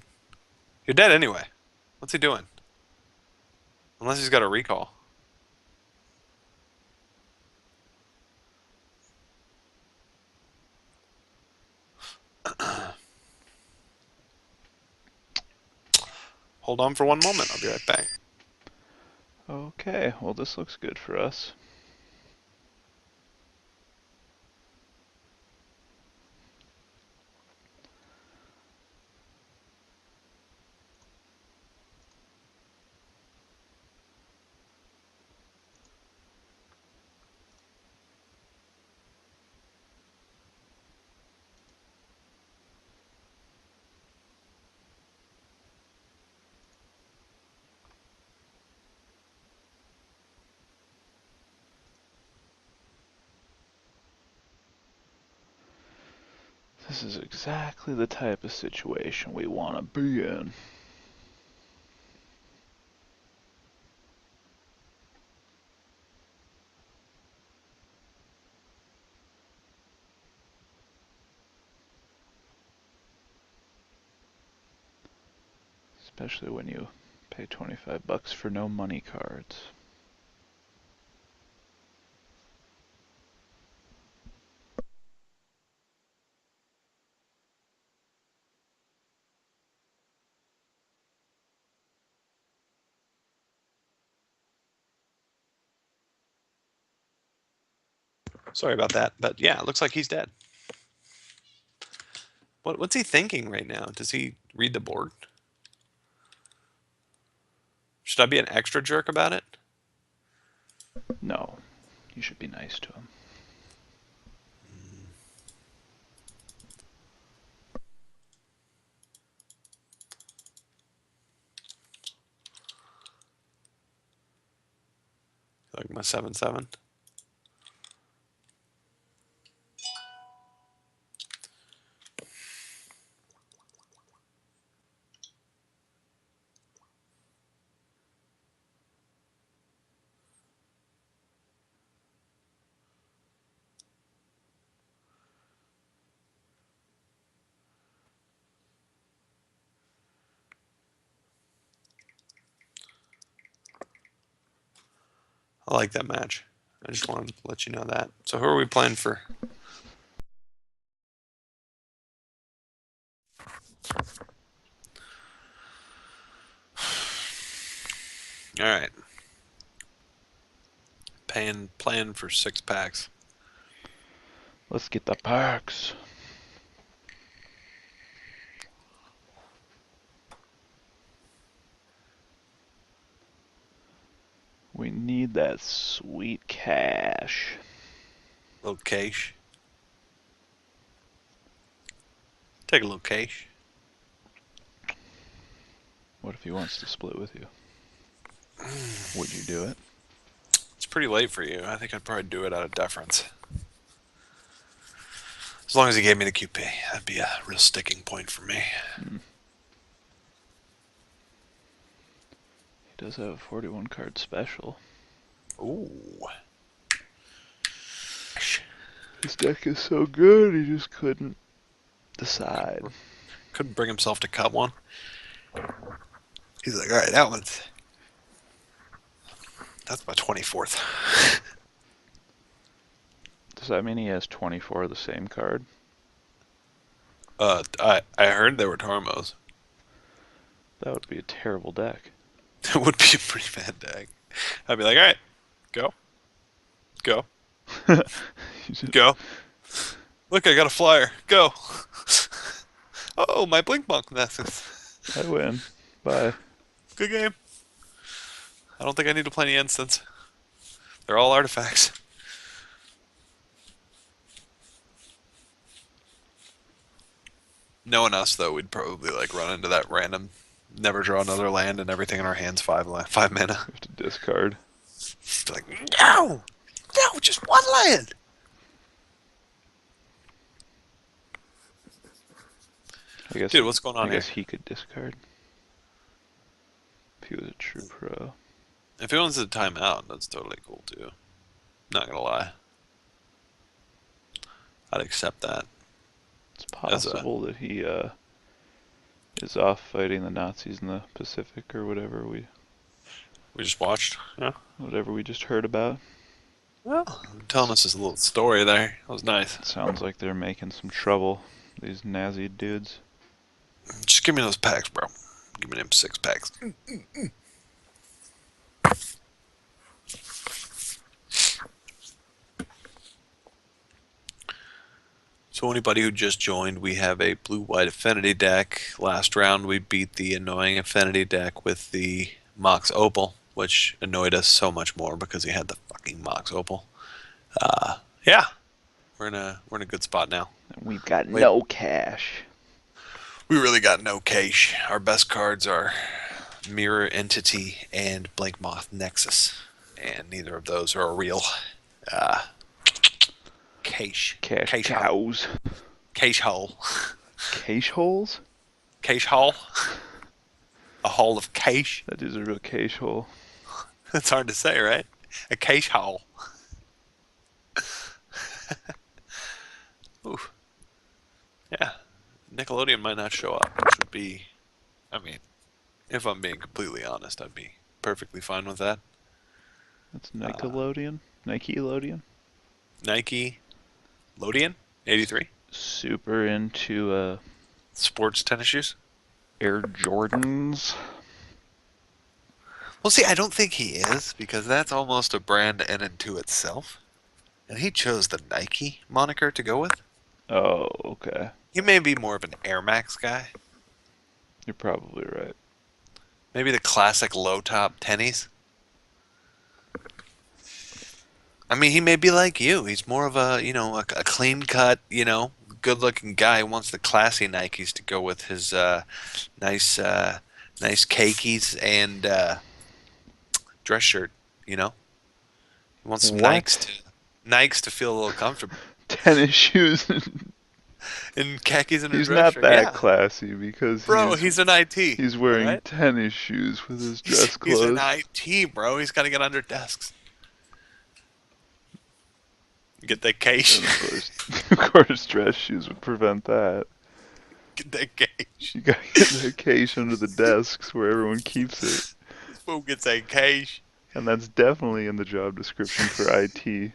You're dead anyway. What's he doing? Unless he's got a recall. Hold on for one moment. I'll be right back. Okay, well this looks good for us. This is exactly the type of situation we want to be in. Especially when you pay 25 bucks for no money cards. Sorry about that. But yeah, it looks like he's dead. What's he thinking right now? Does he read the board? Should I be an extra jerk about it? No, you should be nice to him. Like my 7/7. I like that match. I just wanted to let you know that. So who are we playing for? All right. Playing for 6 packs. Let's get the packs. We need that sweet cash. Little cash. Take a little cash. What if he wants to split with you? Would you do it? It's pretty late for you. I think I'd probably do it out of deference. As long as he gave me the QP, that'd be a real sticking point for me. He does have a 41 card special. Ooh. His deck is so good, he just couldn't decide. Couldn't bring himself to cut one. He's like, all right, that one's... That's my 24th. Does that mean he has 24 of the same card? I heard there were Tormos. That would be a terrible deck. It would be a pretty bad deck. I'd be like, all right, go. Go. Go. Look, I got a flyer. Go. Oh, my blink monk messes. I win. Bye. Good game. I don't think I need to play any instants. They're all artifacts. Knowing us, though, we'd probably like run into that random, never draw another land, and everything in our hands 5 mana. We have to discard. Be like, no, no, just one land. I guess. Dude, what's going on I here? guess he could discard. If he was a true pro. If he wants to time out, that's totally cool too. Not gonna lie, I'd accept that. It's possible that he is off fighting the Nazis in the Pacific or whatever we just watched. Yeah. whatever we just heard about. Well, telling us this little story there. That was nice. It sounds like they're making some trouble. These Nazi dudes. Just give me those packs, bro. Give me them 6 packs. So anybody who just joined, we have a blue-white affinity deck. Last round we beat the annoying affinity deck with the Mox Opal, which annoyed us so much more because he had the fucking Mox Opal. Yeah, we're in a good spot now. We've got no cash. We really got no cash. Our best cards are Mirror Entity and Blink Moth Nexus, and neither of those are a real cash. Cash cows. Cash hole. Cash holes? Cash hole. A hole of cash. That is a real cash hole. That's hard to say, right? A cash hole. Oof. Yeah. Nickelodeon might not show up, which would be, I mean, if I'm being completely honest, I'd be perfectly fine with that. That's Nickelodeon? Nike-lodeon? Nike Lodian 83 Super into sports tennis shoes. Air Jordans. Well, see, I don't think he is, because that's almost a brand in and to itself. And he chose the Nike moniker to go with. Oh, okay. He may be more of an Air Max guy. You're probably right. Maybe the classic low top tennies. I mean, he may be like you. He's more of a, a clean cut, good looking guy who wants the classy Nikes to go with his nice cakeys and dress shirt. He wants some What? Nikes to feel a little comfortable. Tennis shoes. And khakis and a He's dress not shirt. that Yeah. classy because Bro, he's an IT. he's wearing right? tennis shoes with his dress He's clothes. an IT, bro. He's got to get under desks. Get that cash. Of course, dress shoes would prevent that. Get that cash. You gotta get that cash under the desks where everyone keeps it. This fool gets a cash. And that's definitely in the job description for IT.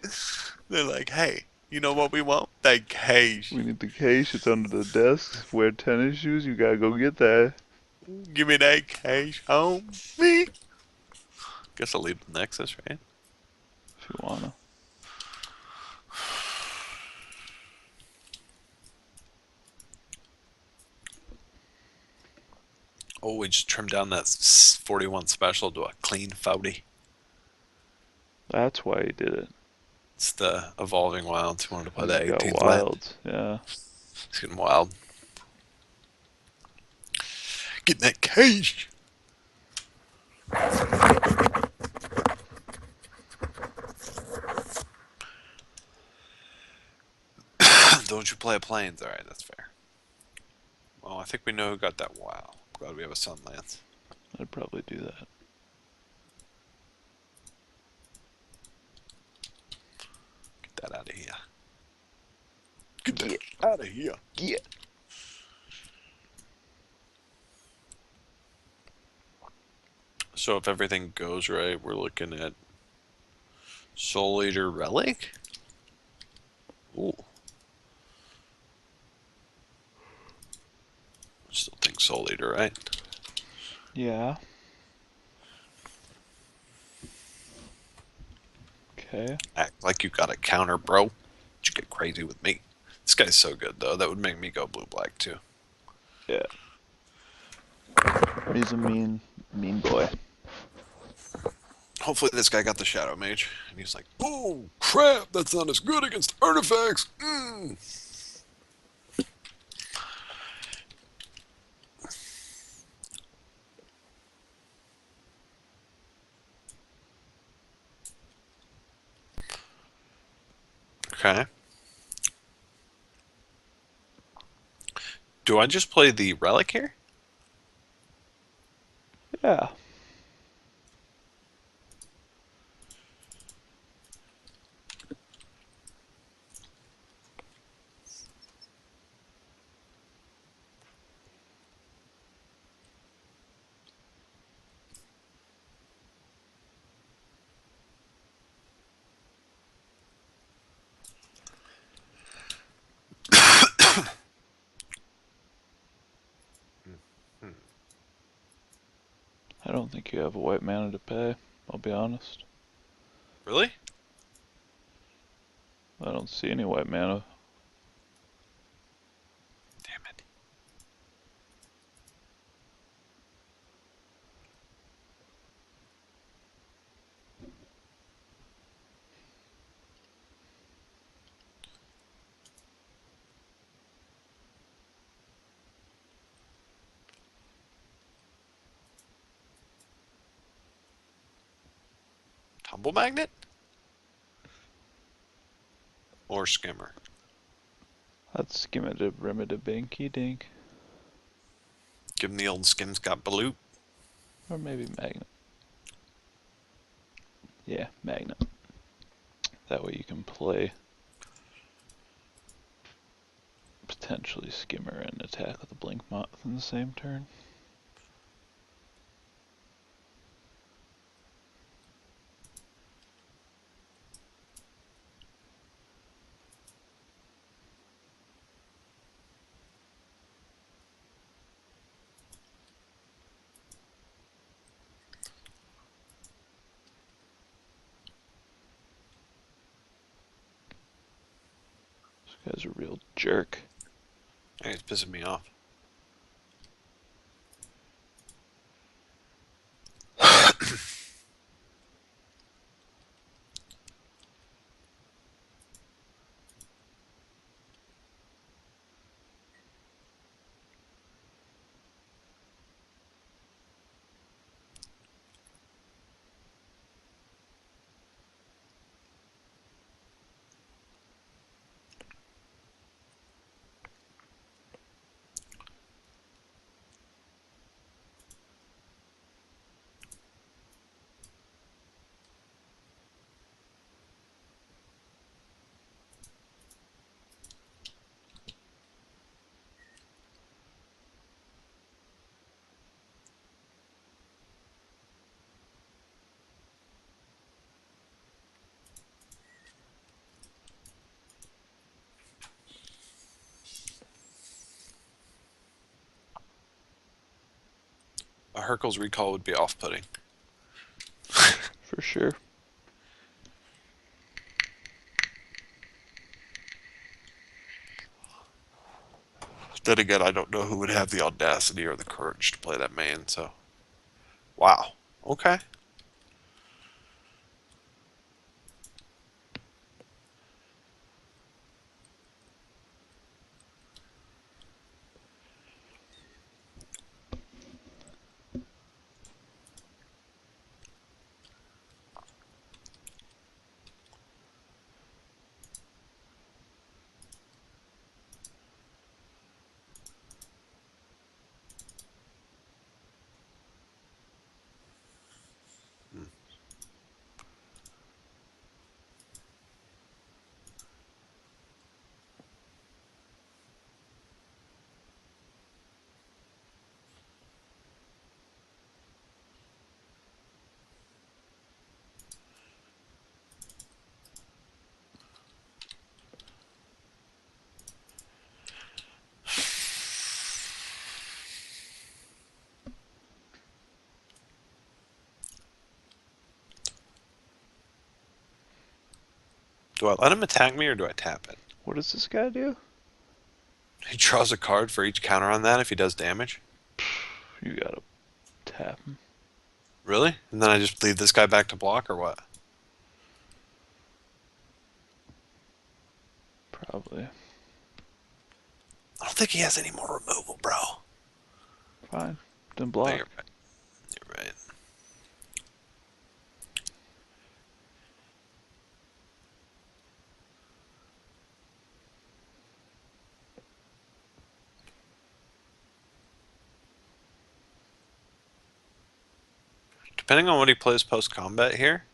They're like, hey, you know what we want? That cash. We need the case, it's under the desk. Wear tennis shoes, you gotta go get that. Give me that cash home. Me. Guess I'll leave the Nexus, right? If you wanna. Oh, we just trimmed down that 41 special to a clean 40. That's why he did it. It's the evolving wilds. He wanted to play He's that got 18th land. wilds, yeah. It's getting wild. Getting that cash. Don't you play planes? All right, that's fair. Well, I think we know who got that. Wow. Glad we have a Sunlance. I'd probably do that. Get that out of here. Get that out of here. Yeah. So if everything goes right, we're looking at Soul Eater Relic. Ooh. Still think Soul Eater, right? Yeah. Okay. Act like you got a counter, bro. Don't you get crazy with me. This guy's so good, though. That would make me go blue-black, too. Yeah. He's a mean boy. Hopefully this guy got the Shadow Mage. And he's like, oh, crap, that's not as good against artifacts. Okay. Do I just play the Relic here? Yeah. I don't think you have a white mana to pay, I'll be honest. Really? I don't see any white mana. Damn it. Tumble Magnet? Or Skimmer? Let's skim it a rimida binky dink. Give him the old Skim's got Baloo. Or maybe magnet. Yeah, magnet. That way you can play potentially skimmer and attack with a blink moth in the same turn. This guy's a real jerk. Hey, it's pissing me off. A Hercules recall would be off-putting. For sure. Then again, I don't know who would have the audacity or the courage to play that main, so. Wow. Okay. Do I let him attack me or do I tap it? What does this guy do? He draws a card for each counter on that if he does damage. You gotta tap him. Really? And then I just leave this guy back to block or what? Probably. I don't think he has any more removal, bro. Fine. Then No, block. you're right. You're right. Depending on what he plays post-combat here,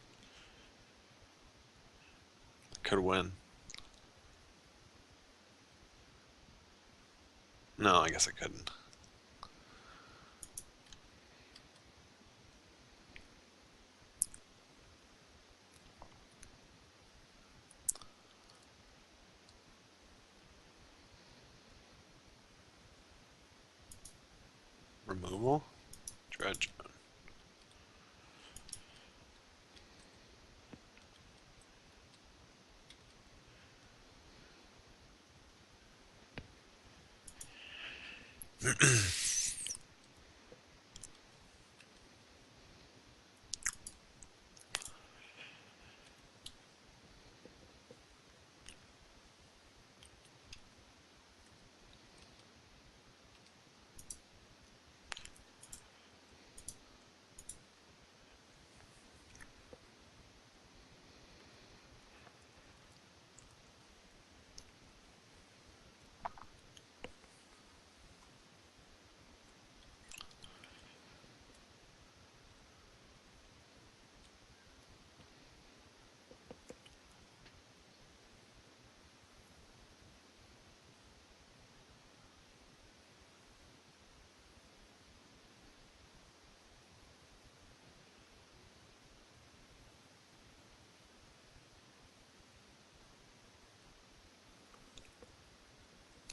could win. No, I guess I couldn't. Removal? Dredge.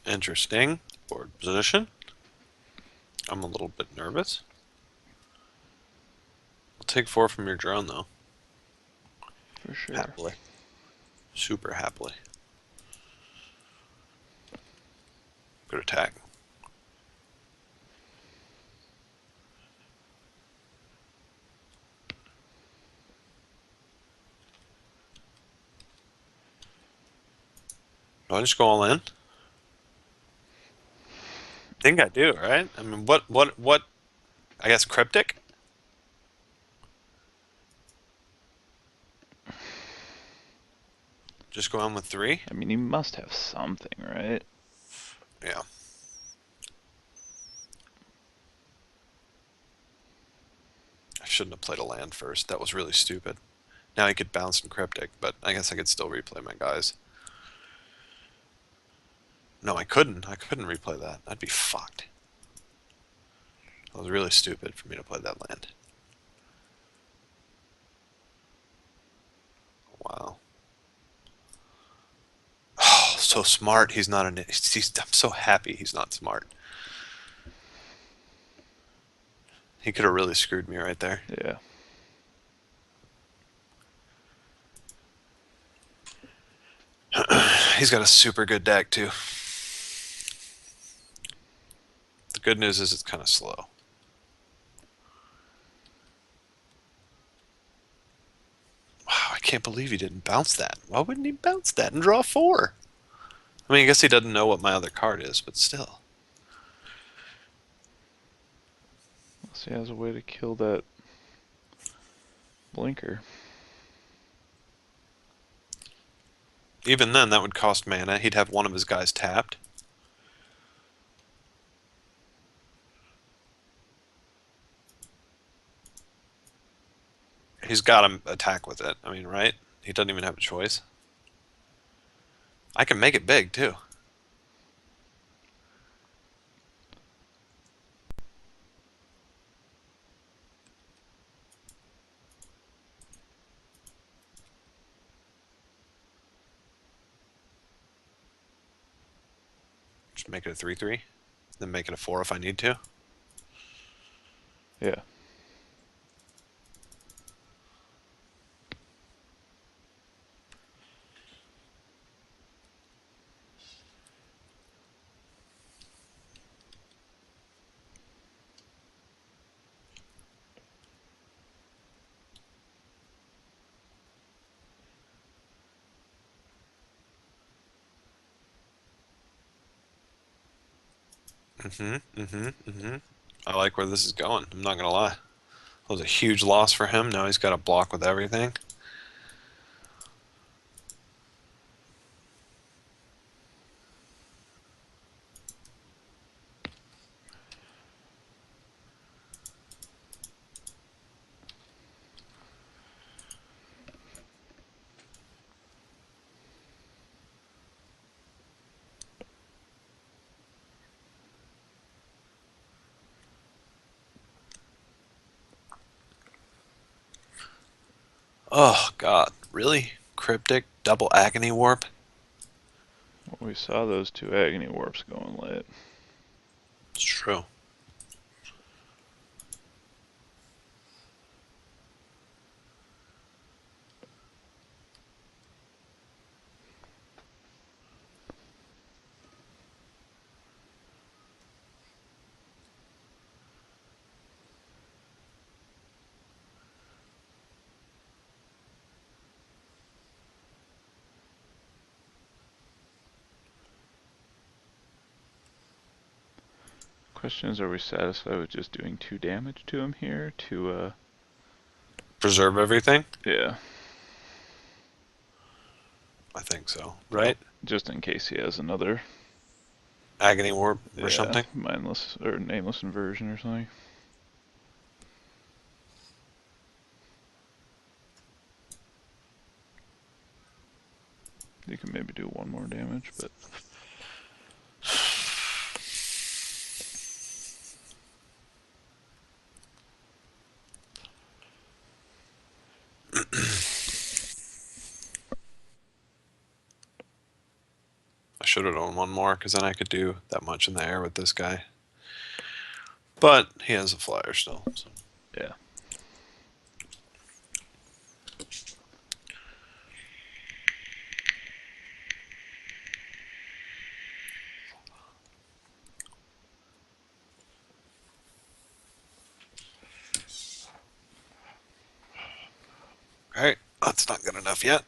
Interesting. Board position. I'm a little bit nervous. I'll take 4 from your drone, though. For sure. Happily. Super happily. Good attack. Do I just go all in? I think I do, right? I mean, what? I guess cryptic? Just go on with 3? I mean, you must have something, right? Yeah. I shouldn't have played a land first. That was really stupid. Now he could bounce and cryptic, but I guess I could still replay my guys. No, I couldn't. I couldn't replay that. I'd be fucked. That was really stupid for me to play that land. Wow. Oh, so smart. He's not an. I'm so happy he's not smart. He could have really screwed me right there. Yeah. He's got a super good deck, too. The good news is it's kind of slow. Wow, I can't believe he didn't bounce that. Why wouldn't he bounce that and draw 4? I mean, I guess he doesn't know what my other card is, but still. Unless he has a way to kill that blinker. Even then, that would cost mana. He'd have one of his guys tapped. He's got to attack with it. I mean, right? He doesn't even have a choice. I can make it big, too. Just make it a 3/3. Then make it a 4 if I need to. Yeah. I like where this is going. I'm not going to lie. That was a huge loss for him. Now he's got to block with everything. Oh, God. Really? Cryptic? Double Agony Warp? Well, we saw those 2 Agony Warps going late. It's true. Question is, are we satisfied with just doing 2 damage to him here? Preserve everything? Yeah. I think so. Right? Just in case he has another, Agony Warp or something? mindless or nameless inversion or something. You can maybe do 1 more damage, but I should have done 1 more because then I could do that much in the air with this guy. But he has a flyer still. So. yeah. Alright, that's not good enough yet.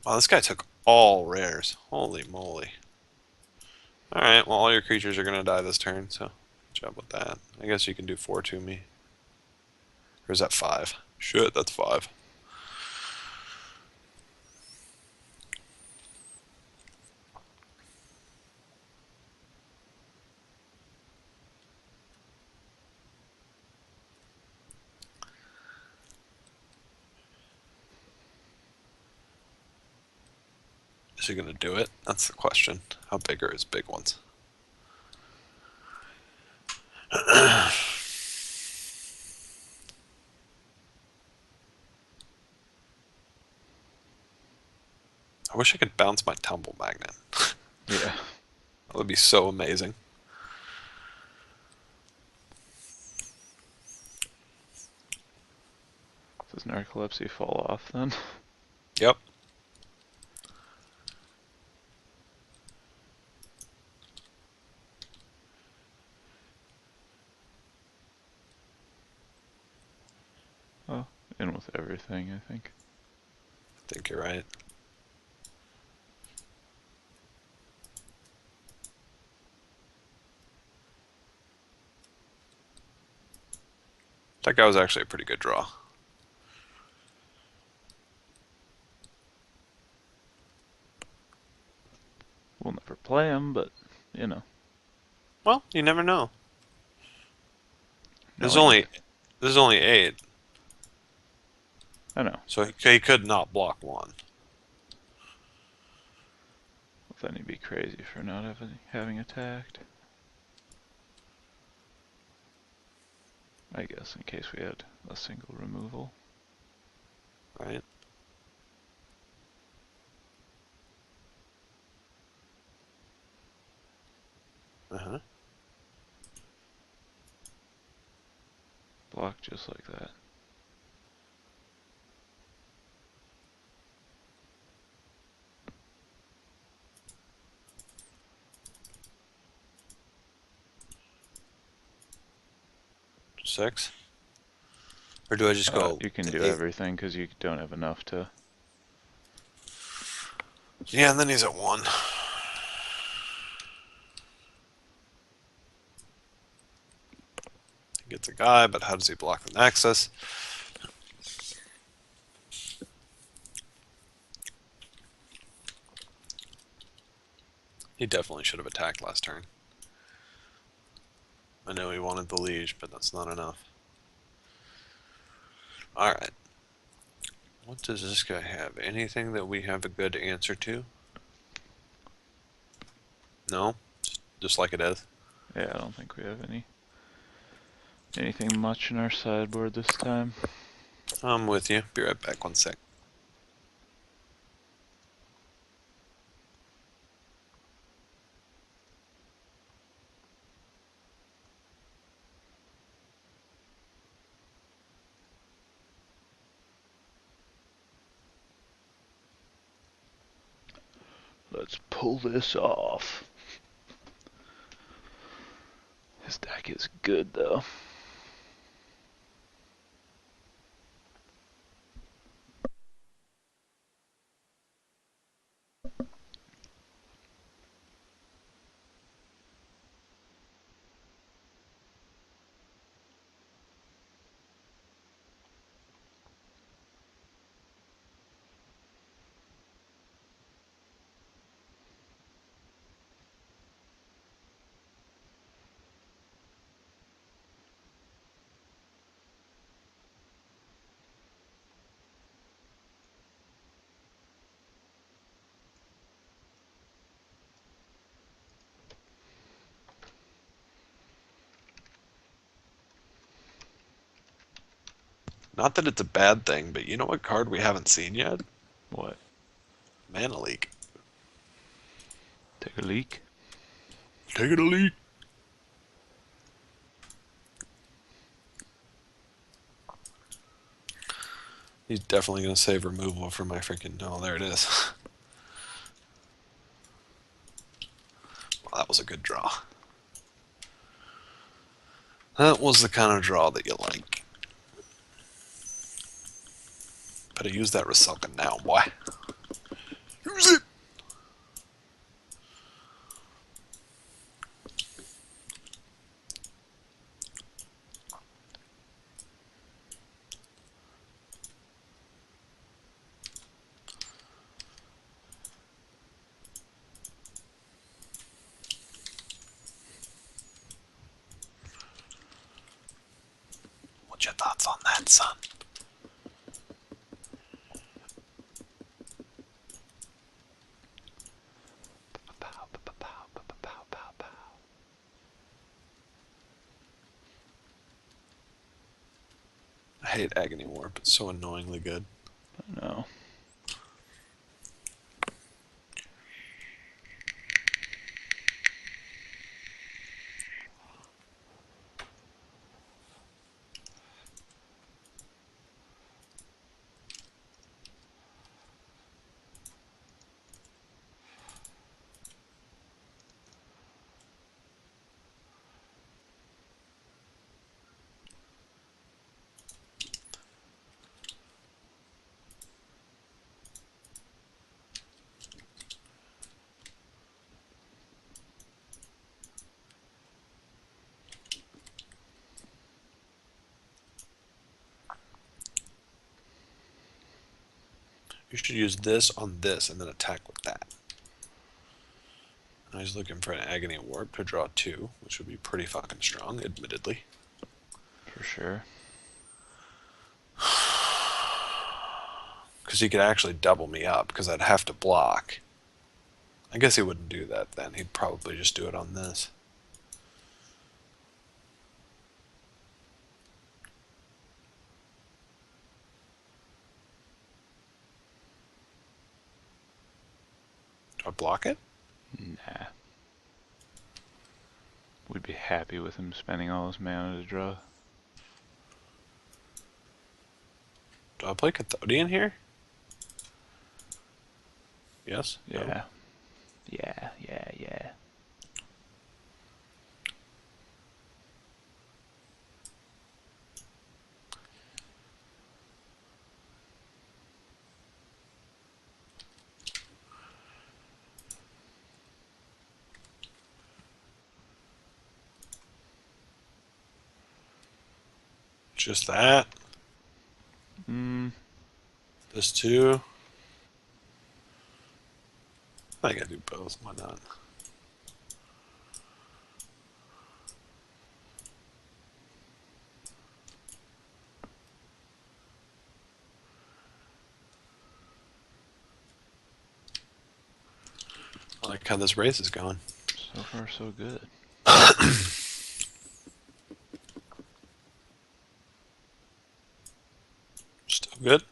Wow, this guy took all rares. Holy moly. Alright, well all your creatures are going to die this turn, so good job with that. I guess you can do 4 to me. Or is that 5? Shit, that's 5. Is he going to do it? That's the question. How big are his big ones? I wish I could bounce my tumble magnet. Yeah. That would be so amazing. Does narcolepsy fall off then? Yep. Oh, in with everything, I think. I think you're right. That guy was actually a pretty good draw. We'll never play him, but, you know. Well, you never know. No, There's only 8, I know. so he could not block one. Then he'd be crazy for not having attacked. I guess in case we had a single removal. Right? Uh-huh. Block just like that. Six? Or do I just go You can to do 8? everything because you don't have enough to... Yeah, and then he's at 1. He gets a guy, but how does he block the Nexus? He definitely should have attacked last turn. I know he wanted the Liege, but that's not enough. Alright. What does this guy have? Anything that we have a good answer to? No? Just like it is? Yeah, I don't think we have anything much in our sideboard this time. I'm with you. Be right back, 1 sec. Let's pull this off. His deck is good, though. Not that it's a bad thing, but you know what card we haven't seen yet? What? Mana Leak. Take a leak? Taking a leak. He's definitely going to save removal for my freaking... Oh, there it is. Well, that was a good draw. That was the kind of draw that you like. Better use that Resulkin now, boy. Use it! What's your thoughts on that, son? I hate Agony Warp. It's so annoyingly good. No. You should use this on this and then attack with that. I was looking for an Agony Warp to draw 2, which would be pretty fucking strong, admittedly. For sure. Because he could actually double me up, because I'd have to block. I guess he wouldn't do that then. He'd probably just do it on this. Do I block it? Nah. We'd be happy with him spending all his mana to draw. Do I play Cathodian here? Yes? Yeah. No? Yeah. Just that? Mm, This too? I think I do both. Why not? I like how this race is going. so far so good. Still good?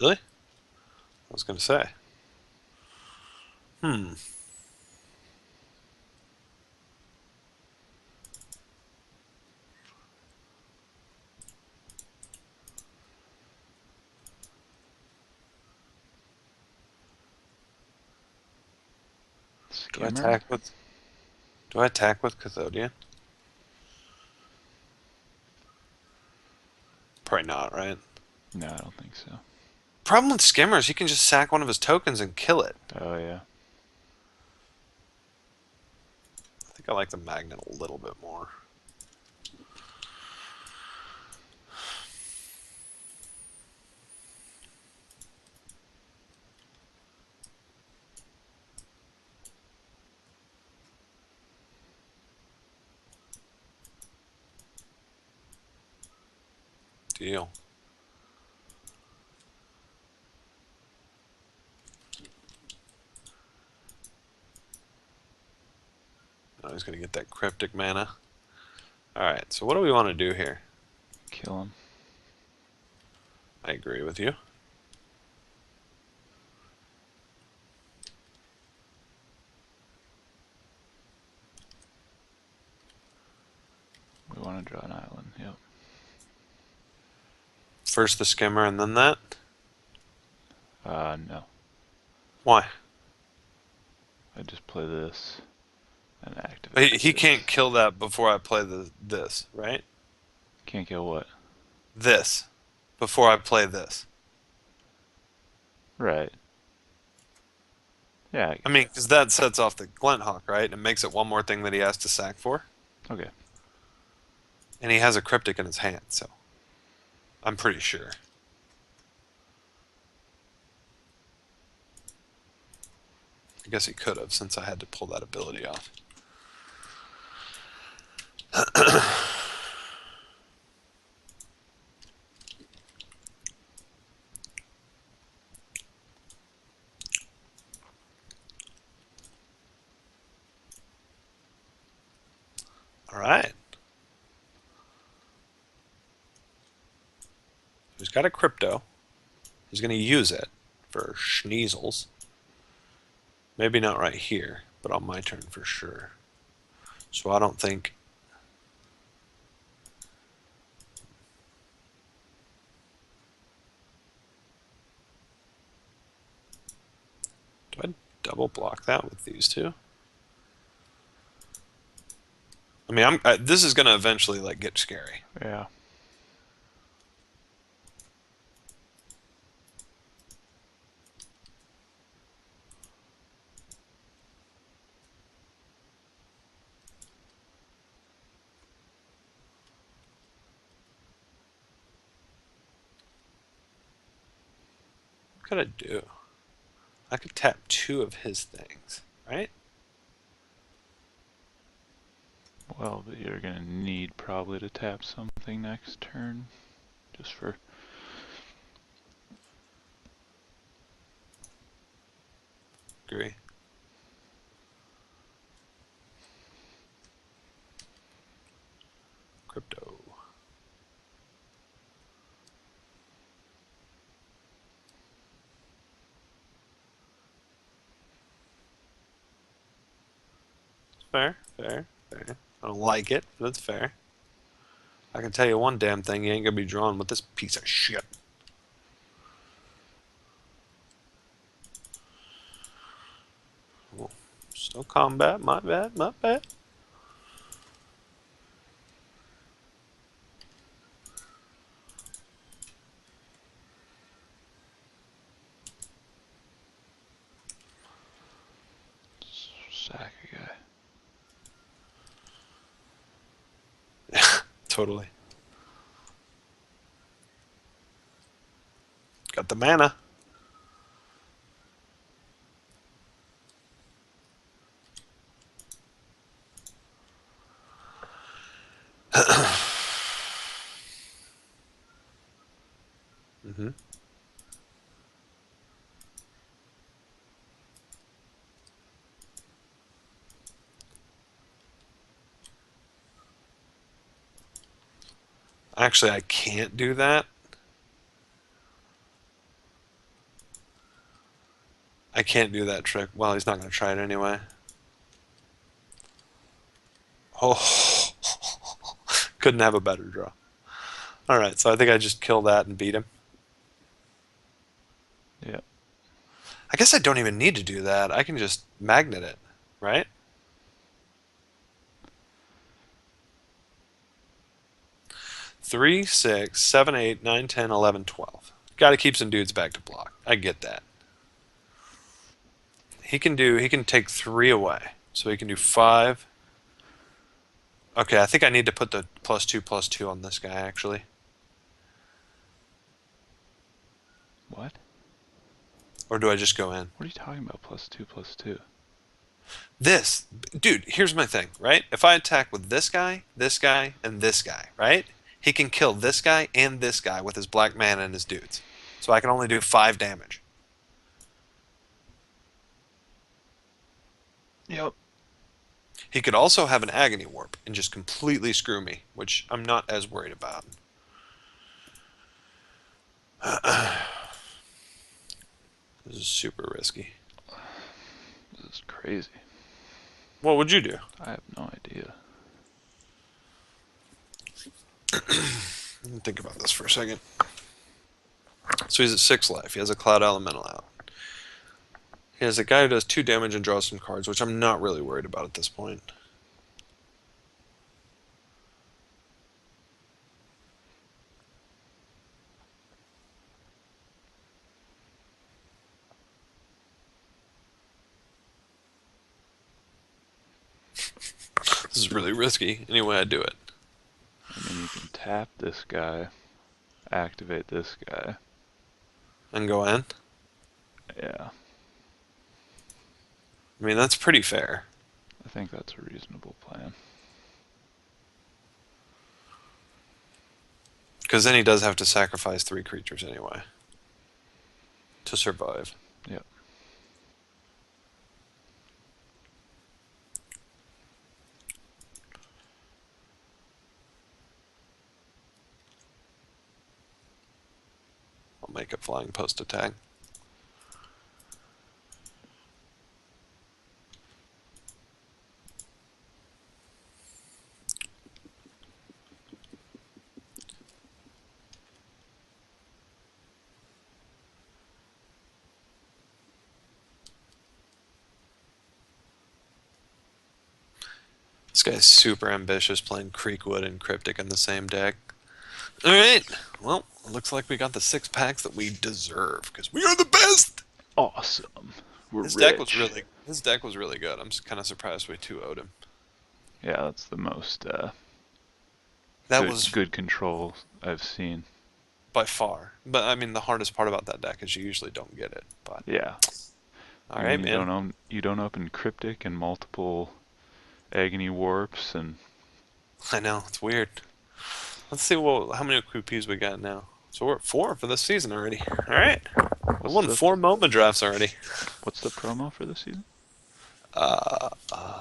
Really? I was gonna say. Do I Skimmer? attack with... Do I attack with Cathodian? Probably not, right? No, I don't think so. Problem with Skimmers, he can just sack one of his tokens and kill it. Oh, yeah. I think I like the Magnet a little bit more. Deal. Now he's gonna get that cryptic mana. Alright, so what do we want to do here? Kill him. I agree with you. We want to draw an island, yep. First the Skimmer and then that? No. Why? I just play this and activate He this. can't kill that before I play this, right? Can't kill what? This. Before I play this. Right. Yeah. I mean, because that sets off the Glenthawk, right? And makes it one more thing that he has to sack for. Okay. And he has a Cryptic in his hand, so I'm pretty sure. I guess he could have, since I had to pull that ability off. All right. He's got a crypto. He's going to use it for schneasels. Maybe not right here, but on my turn for sure. So I don't think... Do I double block that with these two? I mean, this is going to eventually like get scary. Yeah. could I do? I could tap 2 of his things, right? Well, but you're gonna need probably to tap something next turn, just for. Agree. Crypto. Fair, fair, fair. I don't like it, but it's fair. I can tell you one damn thing, you ain't gonna be drawn with this piece of shit. Oh, still combat, my bad, my bad. Sack a guy. Totally. Got the mana. hmm Actually, I can't do that. I can't do that trick. Well, he's not going to try it anyway. Oh, couldn't have a better draw. All right, so I think I just kill that and beat him. Yep. I guess I don't even need to do that. I can just magnet it, right? Three, 6, 7, 8, 9, 10, 11, 12. Got to keep some dudes back to block. I get that. He can take 3 away. So he can do 5. Okay, I think I need to put the +2/+2 on this guy, actually. What? Or do I just go in? What are you talking about? +2/+2. This, dude, here's my thing, right? If I attack with this guy, and this guy, right? He can kill this guy and this guy with his black mana and his dudes. So I can only do 5 damage. Yep. He could also have an Agony Warp and just completely screw me, which I'm not as worried about. This is super risky. This is crazy. What would you do? I have no idea. Let me think about this for a second. So he's at 6 life. He has a Cloud Elemental out. He has a guy who does 2 damage and draws some cards, which I'm not really worried about at this point. This is really risky. Any way I do it. I mean, you can tap this guy, activate this guy. And go in? Yeah, I mean, that's pretty fair. I think that's a reasonable plan. Because then he does have to sacrifice 3 creatures anyway. To survive. Yep. I'll make a flying post attack. This guy's super ambitious playing Creekwood and Cryptic in the same deck. Alright, well, looks like we got the 6 packs that we deserve, because we are the best! Awesome. We're His rich. deck was really good. I'm kind of surprised we 2-0'd him. Yeah, that's the most That was good control I've seen. by far. But I mean, the hardest part about that deck is you usually don't get it. But Yeah. all I mean, right, man. you don't open Cryptic and multiple Agony Warps and I know it's weird. Let's see how many QPs we got now. So we're at 4 for this season already. All right, I what's won the 4 MoMA drafts already. what's the promo for this season?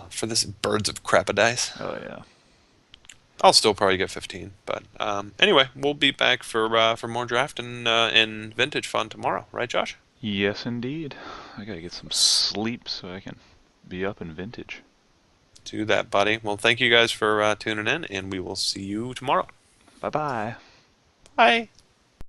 For this Birds of Crapadice. Oh yeah. I'll still probably get 15, but anyway, we'll be back for more draft and vintage fun tomorrow, right, Josh? Yes, indeed. I gotta get some sleep so I can be up in vintage. Do that, buddy. Well, thank you guys for tuning in, and we will see you tomorrow. Bye bye. Bye.